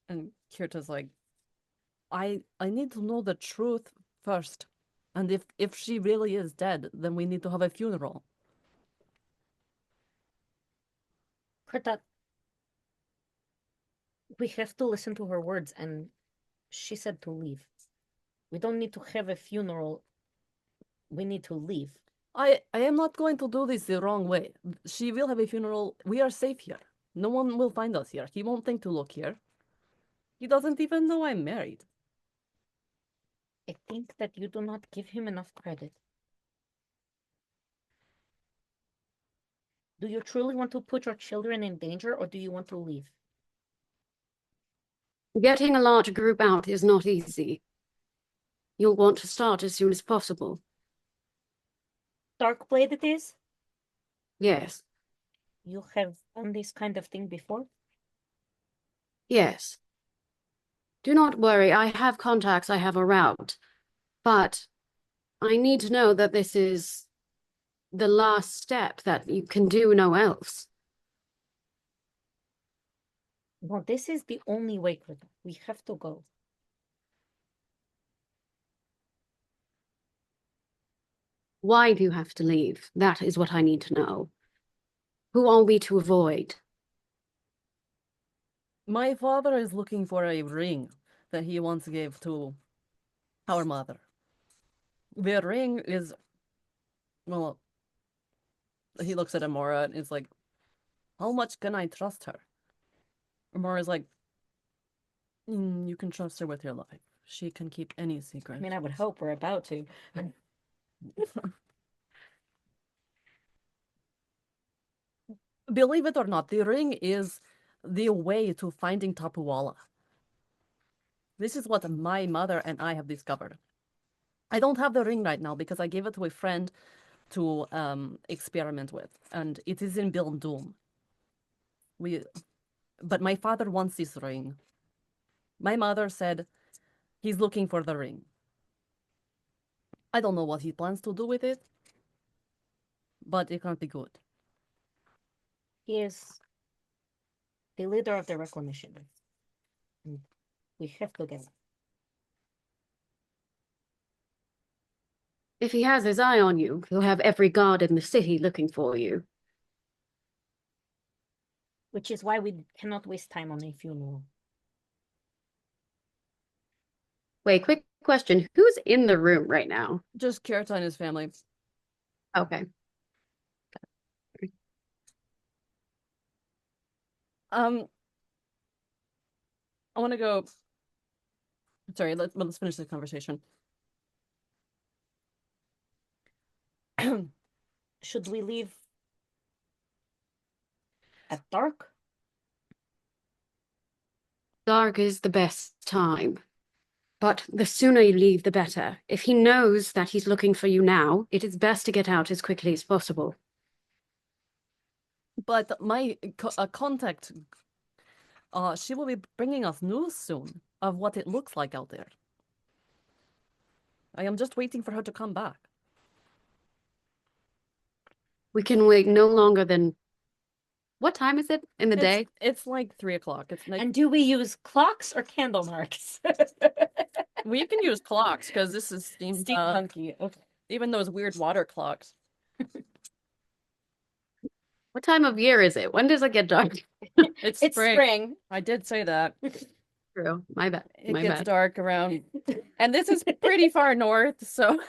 Speaker 2: And Kirta's like, I need to know the truth first. And if she really is dead, then we need to have a funeral.
Speaker 3: Kurta, we have to listen to her words, and she said to leave. We don't need to have a funeral. We need to leave.
Speaker 2: I am not going to do this the wrong way. She will have a funeral. We are safe here. No one will find us here. He won't think to look here. He doesn't even know I'm married.
Speaker 3: I think that you do not give him enough credit. Do you truly want to put your children in danger, or do you want to leave?
Speaker 5: Getting a large group out is not easy. You'll want to start as soon as possible.
Speaker 3: Darkblade it is?
Speaker 5: Yes.
Speaker 3: You have done this kind of thing before?
Speaker 5: Yes. Do not worry, I have contacts, I have a route. But I need to know that this is the last step, that you can do no else.
Speaker 3: No, this is the only way, Kurta. We have to go.
Speaker 5: Why do you have to leave? That is what I need to know. Who are we to avoid?
Speaker 2: My father is looking for a ring that he once gave to our mother. The ring is, well, he looks at Amora and is like, how much can I trust her? Amora's like, you can trust her with your life. She can keep any secret.
Speaker 3: I mean, I would hope we're about to.
Speaker 2: Believe it or not, the ring is the way to finding Tapuala. This is what my mother and I have discovered. I don't have the ring right now because I gave it to a friend to experiment with, and it is in Doom. But my father wants this ring. My mother said he's looking for the ring. I don't know what he plans to do with it, but it can't be good.
Speaker 3: He is the leader of the reclamation. And we have to get him.
Speaker 5: If he has his eye on you, he'll have every guard in the city looking for you.
Speaker 3: Which is why we cannot waste time on a funeral.
Speaker 5: Wait, quick question. Who's in the room right now?
Speaker 2: Just Kirita and his family.
Speaker 5: Okay.
Speaker 2: I want to go. Sorry, let's finish the conversation.
Speaker 3: Should we leave at dark?
Speaker 5: Dark is the best time. But the sooner you leave, the better. If he knows that he's looking for you now, it is best to get out as quickly as possible.
Speaker 2: But my contact, she will be bringing us news soon of what it looks like out there. I am just waiting for her to come back.
Speaker 5: We can wait no longer than... What time is it in the day?
Speaker 2: It's like 3 o'clock. It's like
Speaker 3: And do we use clocks or candle marks?
Speaker 2: we can use clocks because this is
Speaker 3: Steampunky. Okay.
Speaker 2: even those weird water clocks.
Speaker 5: What time of year is it? When does it get dark?
Speaker 2: It's
Speaker 3: It's
Speaker 2: spring.
Speaker 3: spring.
Speaker 2: I did say that.
Speaker 5: True. My bad.
Speaker 2: It
Speaker 5: My
Speaker 2: gets
Speaker 5: bad.
Speaker 2: dark around, and this is pretty far north, so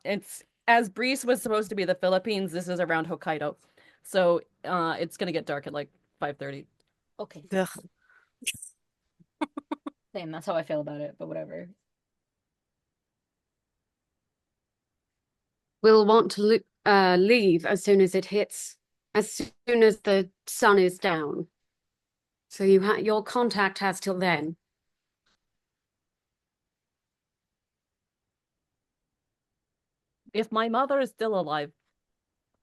Speaker 2: it's as Greece was supposed to be the Philippines. This is around Hokkaido, so it's gonna get dark at like 5:30.
Speaker 3: Okay.
Speaker 6: Ugh.
Speaker 3: Same, that's how I feel about it, but whatever.
Speaker 5: We'll want to leave as soon as it hits, as soon as the sun is down. So your contact has till then.
Speaker 2: If my mother is still alive,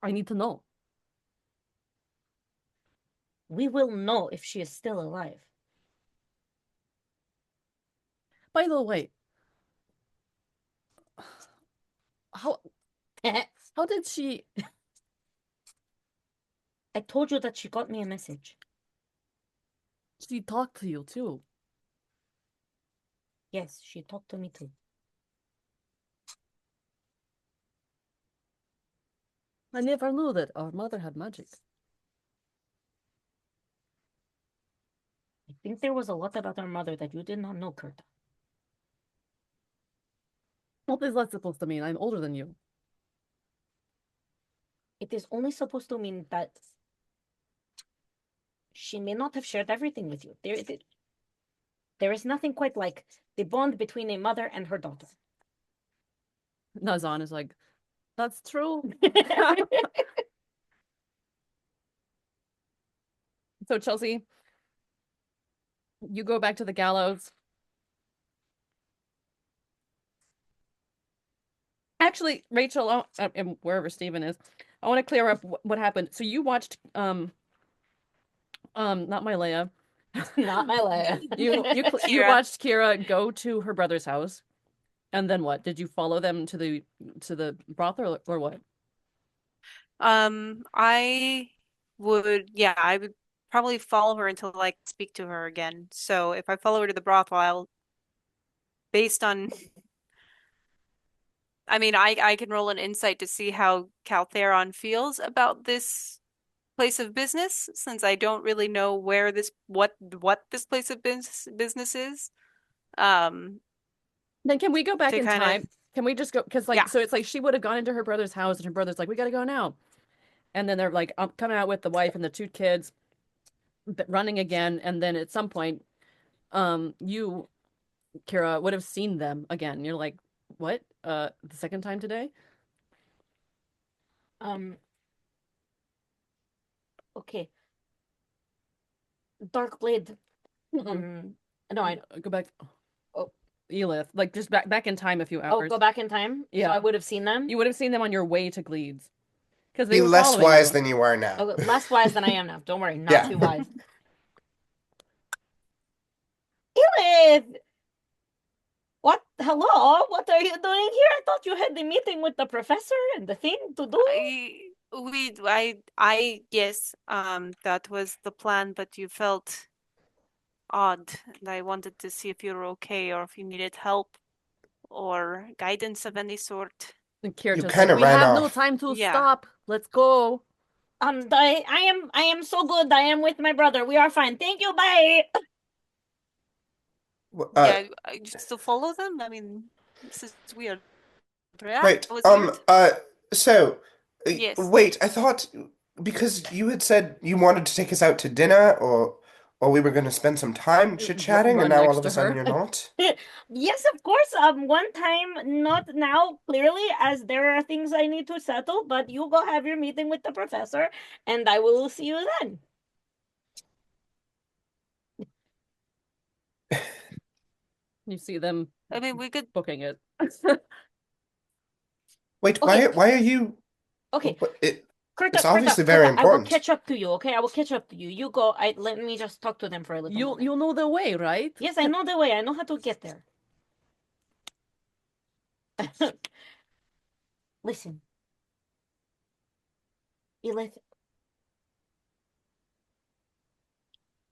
Speaker 2: I need to know.
Speaker 3: We will know if she is still alive.
Speaker 2: By the way, how did she?
Speaker 3: I told you that she got me a message.
Speaker 2: She talked to you too.
Speaker 3: Yes, she talked to me too.
Speaker 2: I never knew that our mother had magic.
Speaker 3: I think there was a lot about our mother that you did not know, Kurta.
Speaker 2: What is that supposed to mean? I'm older than you.
Speaker 3: It is only supposed to mean that she may not have shared everything with you. There is nothing quite like the bond between a mother and her daughter.
Speaker 2: Nazan is like, that's true. So Chelsea, you go back to the gallows. Actually, Rachel, and wherever Stephen is, I want to clear up what happened. So you watched, not my Leia.
Speaker 3: Not my Leia.
Speaker 2: You
Speaker 6: Kira.
Speaker 2: watched Kira go to her brother's house, and then what? Did you follow them to the brothel or what?
Speaker 6: I would probably follow her until I speak to her again. So if I follow her to the brothel, based on, I mean, I can roll an insight to see how Caltherion feels about this place of business, since I don't really know where what this place of business is.
Speaker 2: Then can we go back
Speaker 6: To
Speaker 2: in
Speaker 6: kind
Speaker 2: time?
Speaker 6: of-
Speaker 2: Can we just go? Because
Speaker 6: Yeah.
Speaker 2: so it's like she would have gone into her brother's house, and her brother's like, "We got to go now," and then they're like, "I'm coming out with the wife and the 2 kids, running again," and then at some point, you, Kira, would have seen them again. You're like, "What? The second time today?"
Speaker 3: Okay. Darkblade. No, I
Speaker 2: Go back.
Speaker 3: Oh.
Speaker 2: Elith, like just back in time a few
Speaker 3: Oh,
Speaker 2: hours.
Speaker 3: go back in time?
Speaker 2: Yeah.
Speaker 3: So I would have seen them?
Speaker 2: You would have seen them on your way to Gleeds. Because they
Speaker 4: Be
Speaker 2: were
Speaker 4: less
Speaker 2: following
Speaker 4: wise
Speaker 2: you.
Speaker 4: than you are now.
Speaker 3: Oh, less wise than I am now. Don't worry, not
Speaker 4: Yeah.
Speaker 3: too wise. Elith! What? Hello? What are you doing here? I thought you had the meeting with the professor and the thing to do.
Speaker 6: Yes, that was the plan, but you felt odd, and I wanted to see if you were okay or if you needed help or guidance of any sort.
Speaker 2: And
Speaker 4: You
Speaker 2: Kirta's
Speaker 4: kind
Speaker 2: like,
Speaker 4: of
Speaker 2: we
Speaker 4: ran
Speaker 2: have no
Speaker 4: off.
Speaker 2: time to
Speaker 6: Yeah.
Speaker 2: stop. Let's go.
Speaker 3: I am so good. I am with my brother. We are fine. Thank you. Bye.
Speaker 6: Yeah, just to follow them? I mean, this is weird. Yeah,
Speaker 4: Right.
Speaker 6: that was weird.
Speaker 4: So,
Speaker 6: Yes.
Speaker 4: wait, I thought because you had said you wanted to take us out to dinner or we were going to spend some time chit-chatting and
Speaker 2: Run
Speaker 4: now
Speaker 2: next
Speaker 4: all of
Speaker 2: to
Speaker 4: a sudden
Speaker 2: her.
Speaker 4: you're not?
Speaker 3: Yes, of course. One time, not now, clearly, as there are things I need to settle, but you go have your meeting with the professor, and I will see you then.
Speaker 2: You see them
Speaker 6: I mean, we could.
Speaker 2: booking it.
Speaker 4: Wait,
Speaker 3: Okay,
Speaker 4: why are you
Speaker 3: okay.
Speaker 4: it's
Speaker 3: Kurta,
Speaker 4: obviously very
Speaker 3: I will
Speaker 4: important.
Speaker 3: catch up to you, okay? I will catch up to you. You go. Let me just talk to them for a little moment.
Speaker 2: You'll know the way, right?
Speaker 3: Yes, I know the way. I know how to get there. Listen, Elith,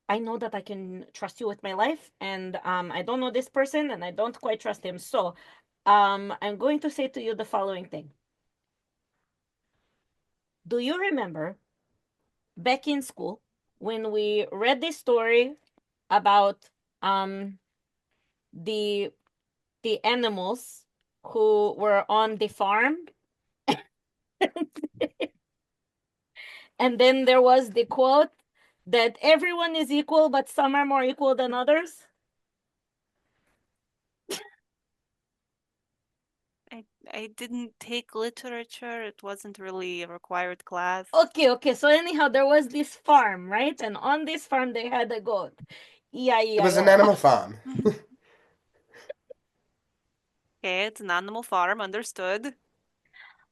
Speaker 3: I know that I can trust you with my life, and I don't know this person, and I don't quite trust him. So, I'm going to say to you the following thing. Do you remember back in school when we read this story about the animals who were on the farm? And then there was the quote that everyone is equal, but some are more equal than others.
Speaker 6: I didn't take literature. It wasn't really a required class.
Speaker 3: Okay. So anyhow, there was this farm, right? And on this farm they had a goat.
Speaker 4: It was an
Speaker 3: E-I-E-I-O.
Speaker 4: animal farm.
Speaker 6: Okay, it's an animal farm, understood.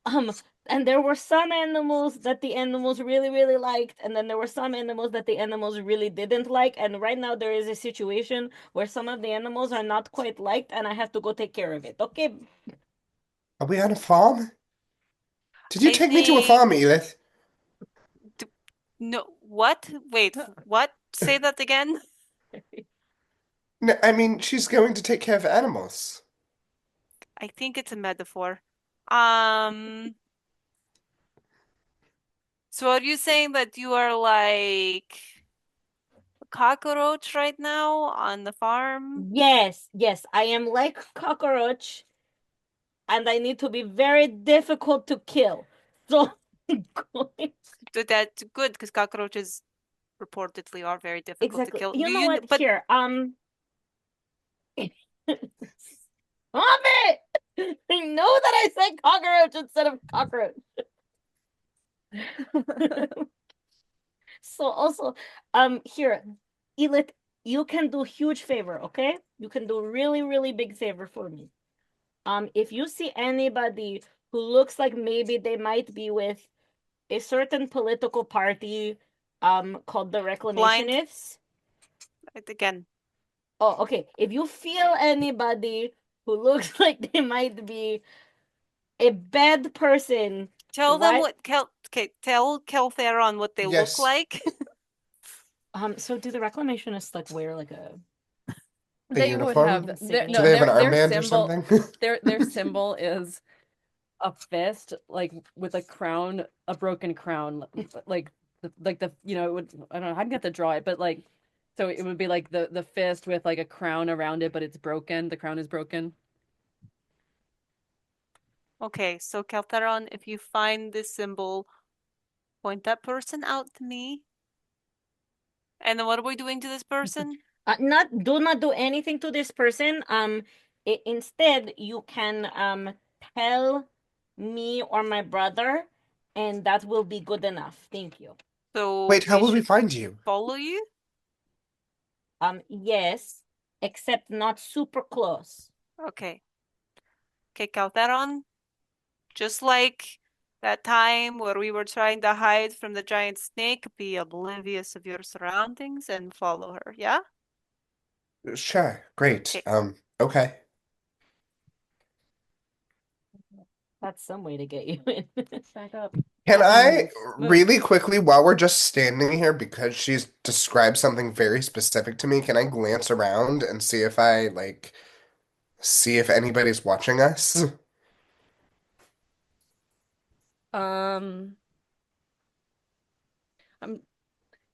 Speaker 3: Um, and there were some animals that the animals really, really liked, and then there were some animals that the animals really didn't like. And right now there is a situation where some of the animals are not quite liked, and I have to go take care of it. Okay.
Speaker 4: Are we on a farm? Did you
Speaker 6: I
Speaker 4: take me to a
Speaker 6: think.
Speaker 4: farm, Edith?
Speaker 6: No, what? Wait, what? Say that again?
Speaker 4: No, I mean, she's going to take care of animals.
Speaker 6: I think it's a metaphor. Um, so are you saying that you are like a cockroach right now on the farm?
Speaker 3: Yes, I am like cockroach, and I need to be very difficult to kill. So
Speaker 6: That's good because cockroaches reportedly are very difficult to
Speaker 3: exactly.
Speaker 6: kill.
Speaker 3: You
Speaker 6: Do
Speaker 3: know
Speaker 6: you,
Speaker 3: what?
Speaker 6: but
Speaker 3: Here, Stop it! I know that I said cockroach instead of cockroach. So also, here, Elith, you can do huge favor, okay? You can do really, really big favor for me. If you see anybody who looks like maybe they might be with a certain political party, called the
Speaker 6: blind
Speaker 3: Reclamationists.
Speaker 6: again.
Speaker 3: Oh, okay. If you feel anybody who looks like they might be a bad person,
Speaker 6: Tell them what okay, tell Caltherion what they look
Speaker 4: Yes.
Speaker 6: like.
Speaker 3: So do the Reclamationists like wear like a
Speaker 2: They would
Speaker 4: uniform?
Speaker 2: have
Speaker 3: insignia?
Speaker 4: Do they have an
Speaker 2: their
Speaker 4: armband or
Speaker 2: symbol.
Speaker 4: something?
Speaker 2: Their symbol is a fist, like with a crown, a broken crown, like the it would, I don't know how to get to draw it, but like so it would be like the fist with like a crown around it, but it's broken. The crown is broken.
Speaker 6: Okay, so Caltherion, if you find this symbol, point that person out to me. And then what are we doing to this person?
Speaker 3: Do not do anything to this person. Instead, you can tell me or my brother, and that will be good enough. Thank you.
Speaker 6: So
Speaker 4: Wait, how
Speaker 6: we
Speaker 4: will we
Speaker 6: should
Speaker 4: find you?
Speaker 6: follow you?
Speaker 3: Yes, except not super close.
Speaker 6: Okay. Okay, Caltherion, just like that time where we were trying to hide from the giant snake, be oblivious of your surroundings and follow her, yeah?
Speaker 4: Sure, great.
Speaker 6: Okay.
Speaker 4: Okay.
Speaker 3: That's some way to get you in.
Speaker 2: Back up.
Speaker 4: Can I
Speaker 2: Move.
Speaker 4: really quickly, while we're just standing here, because she's described something very specific to me, can I glance around and see if I like see if anybody's watching us?
Speaker 2: Um,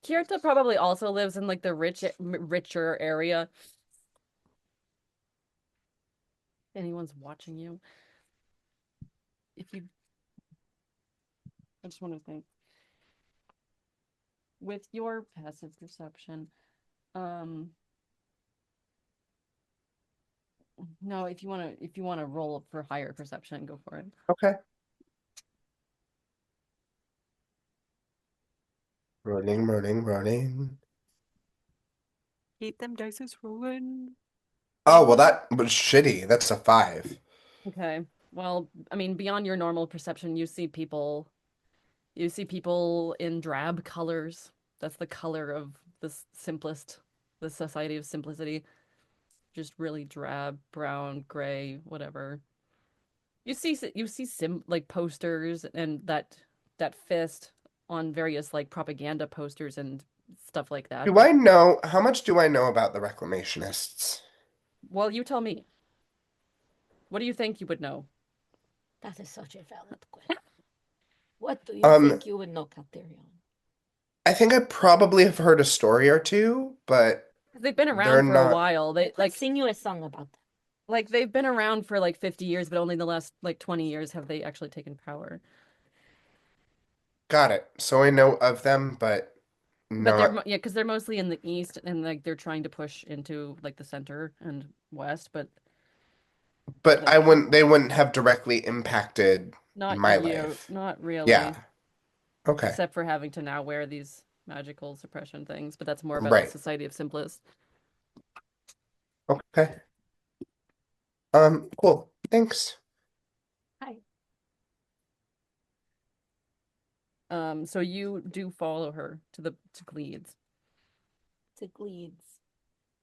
Speaker 2: Kirta probably also lives in like the richer area. Anyone's watching you. If you, I just want to think. With your passive perception, um, no, if you want to roll for higher perception, go for it.
Speaker 4: Okay. Rolling, rolling, rolling.
Speaker 6: Keep them dices rolling.
Speaker 4: Oh, well, that was shitty. That's a 5.
Speaker 2: Okay. Well, I mean, beyond your normal perception, you see people in drab colors. That's the color of the Society of Simplicity. Just really drab, brown, gray, whatever. You see like posters and that fist on various like propaganda posters and stuff like that.
Speaker 4: Do
Speaker 2: But
Speaker 4: I know, how much do I know about the reclamationists?
Speaker 2: well, you tell me. What do you think you would know?
Speaker 3: That is such a valid question. What do you
Speaker 4: Um,
Speaker 3: think you would know, Caltherion?
Speaker 4: I think I probably have heard a story or two, but
Speaker 2: They've been
Speaker 4: they're
Speaker 2: around for a
Speaker 4: not.
Speaker 2: while. They
Speaker 3: Let's sing you a song about that.
Speaker 2: like they've been around for like 50 years, but only in the last like 20 years have they actually taken power.
Speaker 4: Got it. So I know of them, but
Speaker 2: But they're
Speaker 4: not.
Speaker 2: yeah, because they're mostly in the east and like they're trying to push into like the center and west, but
Speaker 4: But
Speaker 2: like
Speaker 4: they wouldn't have directly impacted
Speaker 2: not
Speaker 4: my
Speaker 2: you,
Speaker 4: life.
Speaker 2: not
Speaker 4: Yeah.
Speaker 2: really,
Speaker 4: Okay.
Speaker 2: except for having to now wear these magical suppression things. But that's more about the
Speaker 4: Right.
Speaker 2: Society of Simplest.
Speaker 4: Okay. Cool. Thanks.
Speaker 3: Hi.
Speaker 2: So you do follow her to Gleeds.
Speaker 3: To Gleeds.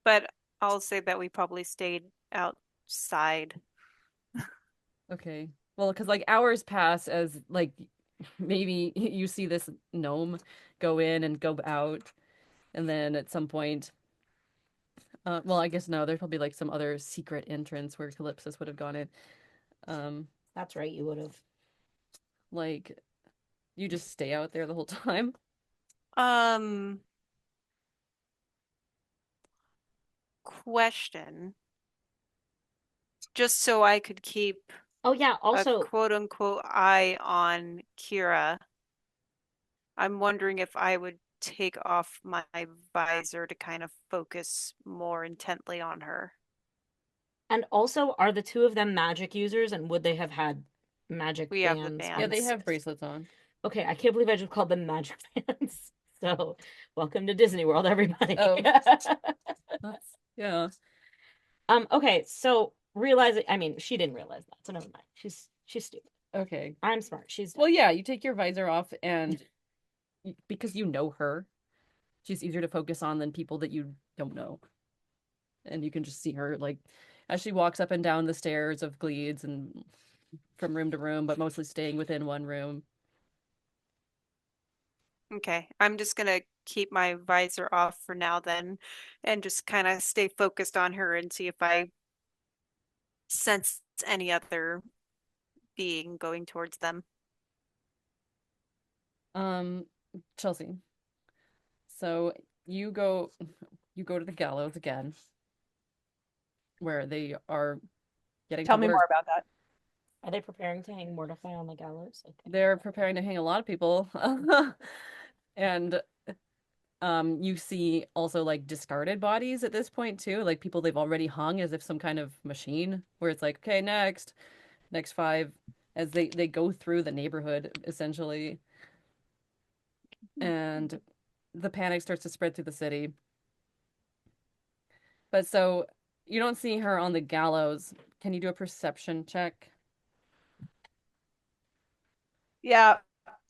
Speaker 6: But I'll say that we probably stayed outside.
Speaker 2: Okay. Well, because like hours pass as like maybe you see this gnome go in and go out, and then at some point, well, I guess no, there's probably like some other secret entrance where Calypsis would have gone in. Um,
Speaker 3: That's right, you would have.
Speaker 2: like you just stay out there the whole time.
Speaker 6: Um, Question. Just so I could keep
Speaker 3: Oh yeah,
Speaker 6: a
Speaker 3: also
Speaker 6: quote unquote eye on Kira, I'm wondering if I would take off my visor to kind of focus more intently on her.
Speaker 3: and also are the two of them magic users and would they have had magic
Speaker 6: We have the
Speaker 3: bands?
Speaker 2: Yeah, they
Speaker 6: bands.
Speaker 2: have bracelets on.
Speaker 3: Okay, I can't believe I just called them magic bands. So, welcome to Disney World, everybody.
Speaker 2: Oh. Yeah.
Speaker 3: Okay, so realizing, I mean, she didn't realize that, so never mind. She's stupid.
Speaker 2: Okay.
Speaker 3: I'm smart. She's
Speaker 2: Well, yeah, you take your visor off and because you know her, she's easier to focus on than people that you don't know. And you can just see her like as she walks up and down the stairs of Gleeds and from room to room, but mostly staying within one room.
Speaker 6: Okay, I'm just gonna keep my visor off for now then, and just kind of stay focused on her and see if I sense any other being going towards them.
Speaker 2: Um, Chelsea. So you go to the gallows again, where they are getting
Speaker 1: Tell
Speaker 2: to
Speaker 1: me
Speaker 2: work.
Speaker 1: more about that.
Speaker 3: Are they preparing to hang Mordecai on the gallows? Okay.
Speaker 2: They're preparing to hang a lot of people. And you see also like discarded bodies at this point too, like people they've already hung as if some kind of machine where it's like, okay, next 5 as they go through the neighborhood essentially. And the panic starts to spread through the city. But so you don't see her on the gallows. Can you do a perception check?
Speaker 1: Yeah,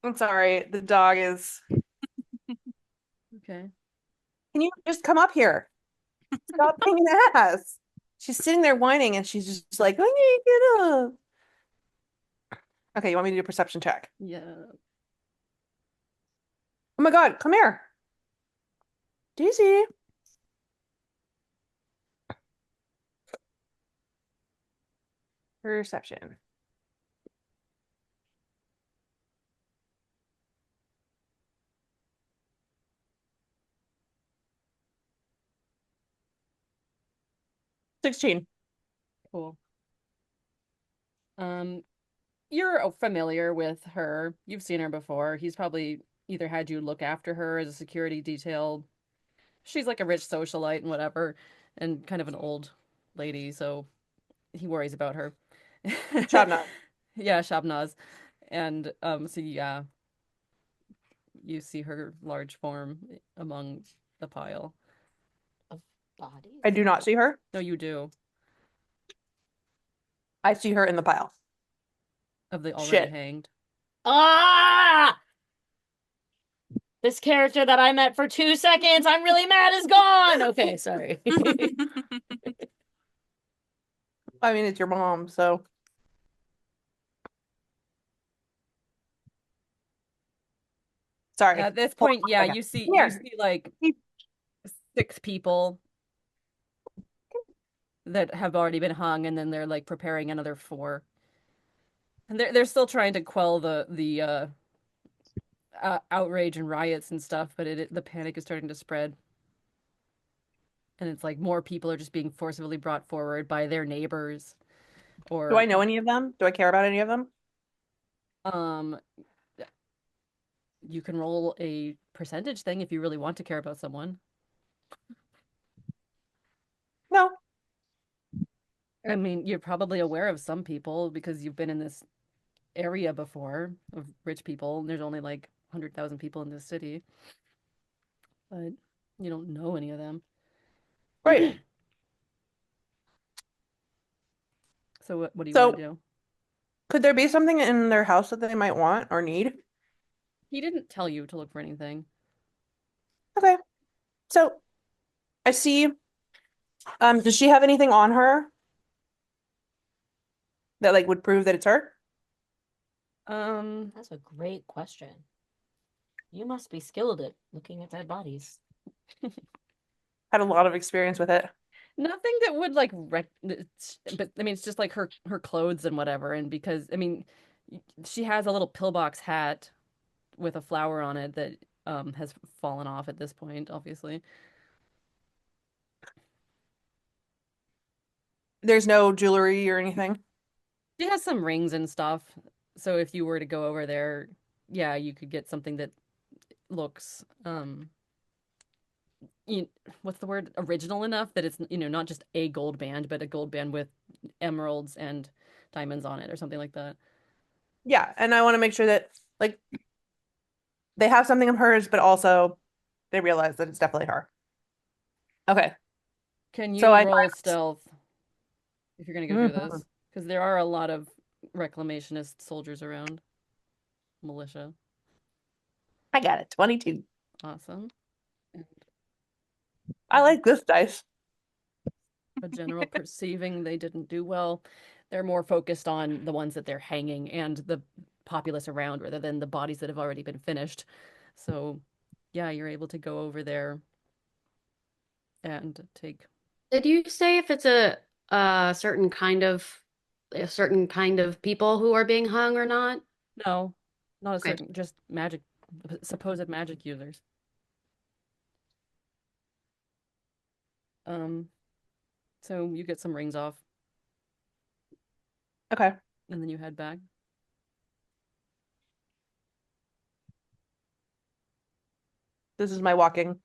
Speaker 1: I'm sorry. The dog is.
Speaker 2: Okay.
Speaker 1: Can you just come up here? Stop being an ass. She's sitting there whining and she's just like, I need to get up. Okay, you want me to do a perception check?
Speaker 2: Yeah.
Speaker 1: Oh my God, come here. Daisy. Perception. $16.
Speaker 2: Cool. You're familiar with her. You've seen her before. He's probably either had you look after her as a security detail. She's like a rich socialite and whatever, and kind of an old lady, so he worries about her.
Speaker 1: Shabnaz.
Speaker 2: Yeah, Shabnaz. And so yeah, you see her large form among the pile.
Speaker 3: Of bodies.
Speaker 1: I do not see her.
Speaker 2: No, you do.
Speaker 1: I see her in the pile.
Speaker 2: Of the already
Speaker 1: Shit.
Speaker 2: hanged.
Speaker 3: Ah! This character that I met for 2 seconds, I'm really mad, is gone. Okay, sorry.
Speaker 1: I mean, it's your mom, so. Sorry.
Speaker 2: At this
Speaker 1: Hold
Speaker 2: point,
Speaker 1: on a
Speaker 2: yeah,
Speaker 1: second.
Speaker 2: you see
Speaker 1: Here.
Speaker 2: like 6 people that have already been hung, and then they're like preparing another 4. And they're still trying to quell the outrage and riots and stuff, but the panic is starting to spread. And it's like more people are just being forcibly brought forward by their neighbors
Speaker 1: Do I
Speaker 2: or
Speaker 1: know any of them? Do I care about any of them?
Speaker 2: um you can roll a percentage thing if you really want to care about someone.
Speaker 1: No.
Speaker 2: I mean, you're probably aware of some people because you've been in this area before of rich people. There's only like 100,000 people in this city, but you don't know any of them.
Speaker 1: Great.
Speaker 2: So what do you want to
Speaker 1: So,
Speaker 2: do?
Speaker 1: could there be something in their house that they might want or need?
Speaker 2: He didn't tell you to look for anything.
Speaker 1: Okay. So, I see. Does she have anything on her that like would prove that it's her?
Speaker 3: That's a great question. You must be skilled at looking at dead bodies.
Speaker 1: Had a lot of experience with it.
Speaker 2: Nothing that would like but I mean it's just like her clothes and whatever, and because I mean she has a little pillbox hat with a flower on it that has fallen off at this point, obviously.
Speaker 1: There's no jewelry or anything.
Speaker 2: She has some rings and stuff. So if you were to go over there, yeah, you could get something that looks what's the word? Original enough that it's, not just a gold band, but a gold band with emeralds and diamonds on it or something like that.
Speaker 1: Yeah, and I want to make sure that like they have something of hers, but also they realize that it's definitely her. Okay.
Speaker 2: Can
Speaker 1: So
Speaker 2: you
Speaker 1: I
Speaker 2: roll stealth if you're gonna go do
Speaker 1: Mhm.
Speaker 2: this? Because there are a lot of reclamationist soldiers around. Militia.
Speaker 1: I got it. 22.
Speaker 2: Awesome. And
Speaker 1: I like this dice.
Speaker 2: a general perceiving they didn't do well. They're more focused on the ones that they're hanging and the populace around rather than the bodies that have already been finished. So, yeah, you're able to go over there and take.
Speaker 5: Did you say if it's a certain kind of people who are being hung or not?
Speaker 2: No, not a
Speaker 5: Okay.
Speaker 2: certain, just magic, supposed magic users. Um, so you get some rings off
Speaker 1: Okay.
Speaker 2: and then you head back.
Speaker 1: This is my walking.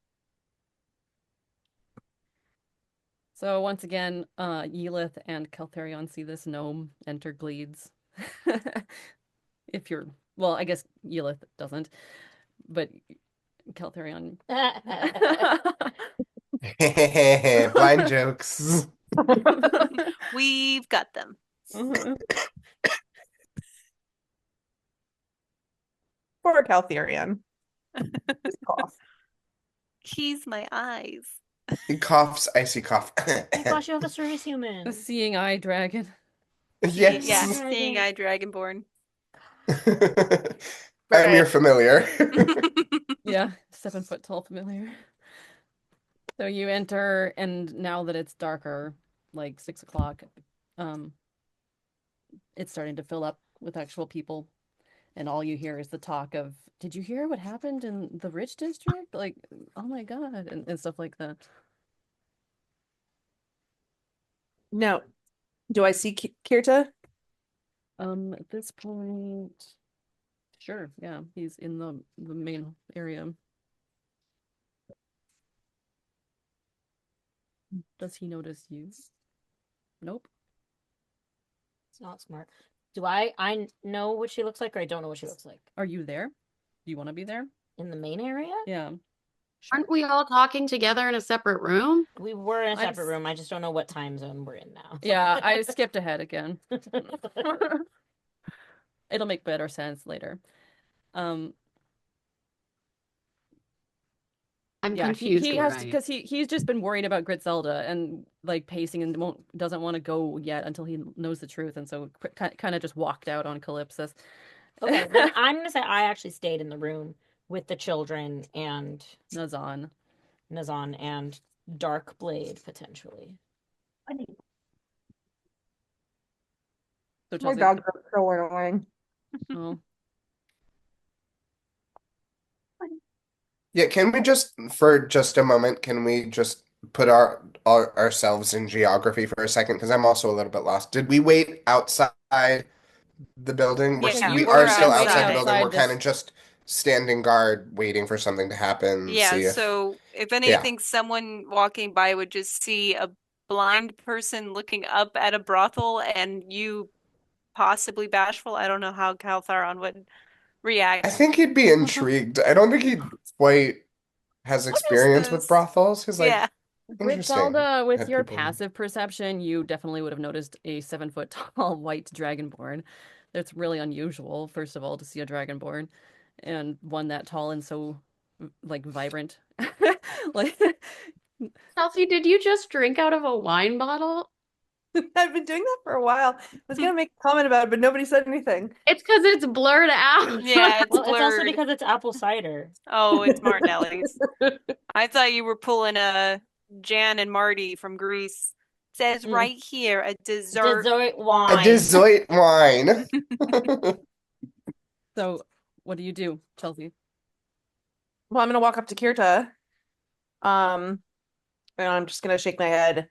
Speaker 2: So once again, Ylith and Caltherion see this gnome enter Gleeds. If you're, well, I guess Ylith doesn't, but Caltherion.
Speaker 4: Blind jokes.
Speaker 6: We've got them.
Speaker 1: Poor Caltherion. Just cough.
Speaker 6: He's my eyes.
Speaker 4: He coughs, icy cough.
Speaker 3: Oh my gosh, you have a serious
Speaker 2: A
Speaker 3: human.
Speaker 2: seeing eye dragon.
Speaker 4: Yes.
Speaker 6: Yeah,
Speaker 3: Dragon.
Speaker 6: seeing eye dragonborn.
Speaker 4: I am your
Speaker 1: Right.
Speaker 4: familiar.
Speaker 2: Yeah, 7 foot tall familiar. So you enter, and now that it's darker, like 6 o'clock, um, it's starting to fill up with actual people, and all you hear is the talk of, "Did you hear what happened in the rich district? Like, oh my God," and stuff like that.
Speaker 1: Now, do I see Kirta?
Speaker 2: At this point, sure, yeah, he's in the main area. Does he notice you? Nope.
Speaker 3: It's not smart. Do I know what she looks like, or I don't know what she looks like?
Speaker 2: Are you there? Do you want to be there?
Speaker 3: In the main area?
Speaker 2: Yeah.
Speaker 5: Aren't we all talking together in a separate room?
Speaker 3: We were in a
Speaker 2: I'm
Speaker 3: separate
Speaker 2: s-
Speaker 3: room. I just don't know what time zone we're in now.
Speaker 2: Yeah, I skipped ahead again. It'll make better sense later. Um,
Speaker 5: I'm
Speaker 2: yeah,
Speaker 5: confused
Speaker 2: he
Speaker 5: where
Speaker 2: has
Speaker 5: I
Speaker 2: to,
Speaker 5: am.
Speaker 2: because he's just been worried about Gritzelda and like pacing and doesn't want to go yet until he knows the truth, and so kind of just walked out on Calypsis.
Speaker 3: Okay, then I'm gonna say I actually stayed in the room with the children and
Speaker 2: Nazan.
Speaker 3: Nazan and Darkblade potentially.
Speaker 2: So
Speaker 1: My
Speaker 2: Chelsea,
Speaker 1: dogs are so annoying.
Speaker 2: oh,
Speaker 4: Yeah, can we just, for just a moment, can we just put ourselves in geography for a second? Because I'm also a little bit lost. Did we wait outside the building?
Speaker 6: Yeah,
Speaker 2: yeah,
Speaker 4: We
Speaker 6: you
Speaker 4: are
Speaker 6: were
Speaker 2: you've
Speaker 4: still
Speaker 2: been waiting
Speaker 4: outside the
Speaker 6: outside.
Speaker 4: building. We're
Speaker 2: outside
Speaker 4: kind of
Speaker 2: this.
Speaker 4: just standing guard, waiting for something to happen,
Speaker 6: Yeah,
Speaker 4: see if,
Speaker 6: so if
Speaker 4: yeah.
Speaker 6: anything, someone walking by would just see a blind person looking up at a brothel and you possibly bashful. I don't know how Caltherion would
Speaker 4: I
Speaker 6: react.
Speaker 4: think he'd be intrigued. I don't think he quite has
Speaker 6: What is
Speaker 4: experience with
Speaker 6: this?
Speaker 4: brothels. He's like,
Speaker 6: Yeah.
Speaker 4: interesting.
Speaker 2: Gritzelda, with
Speaker 4: Had
Speaker 2: your
Speaker 4: people.
Speaker 2: passive perception, you definitely would have noticed a 7 foot tall white dragonborn. That's really unusual, first of all, to see a dragonborn, and one that tall and so like vibrant. Like,
Speaker 5: Chelsea, did you just drink out of a wine bottle?
Speaker 1: I've been doing that for a while. I was gonna make a comment about it, but nobody said anything.
Speaker 5: It's because it's blurred out.
Speaker 6: Yeah, it's
Speaker 3: Well, it's also
Speaker 6: blurred.
Speaker 3: because it's apple cider.
Speaker 6: Oh, it's Martinelli's. I thought you were pulling a Jan and Marty from Greece. Says
Speaker 3: Mm.
Speaker 6: right here, a dessert
Speaker 3: Dessert
Speaker 4: A
Speaker 3: wine.
Speaker 4: Dezoit wine.
Speaker 2: so what do you do, Chelsea?
Speaker 1: Well, I'm gonna walk up to Kirta. And I'm just gonna shake my head.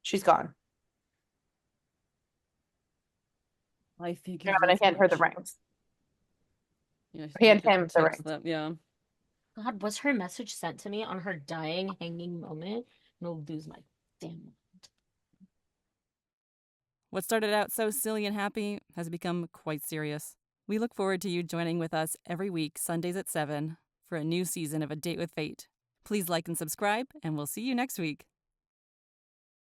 Speaker 1: She's gone.
Speaker 2: I
Speaker 1: And
Speaker 2: figured
Speaker 1: I'm gonna
Speaker 2: as
Speaker 1: hand her the
Speaker 2: much.
Speaker 1: rings.
Speaker 2: Yeah,
Speaker 1: Hand
Speaker 2: just
Speaker 1: him the
Speaker 2: takes
Speaker 1: rings.
Speaker 2: them. Yeah.
Speaker 3: God, was her message sent to me on her dying, hanging moment? And I'll lose my damn mind.
Speaker 2: What started out so silly and happy has become quite serious. We look forward to you joining with us every week, Sundays at 7, for a new season of A Date with Fate. Please like and subscribe, and we'll see you next week.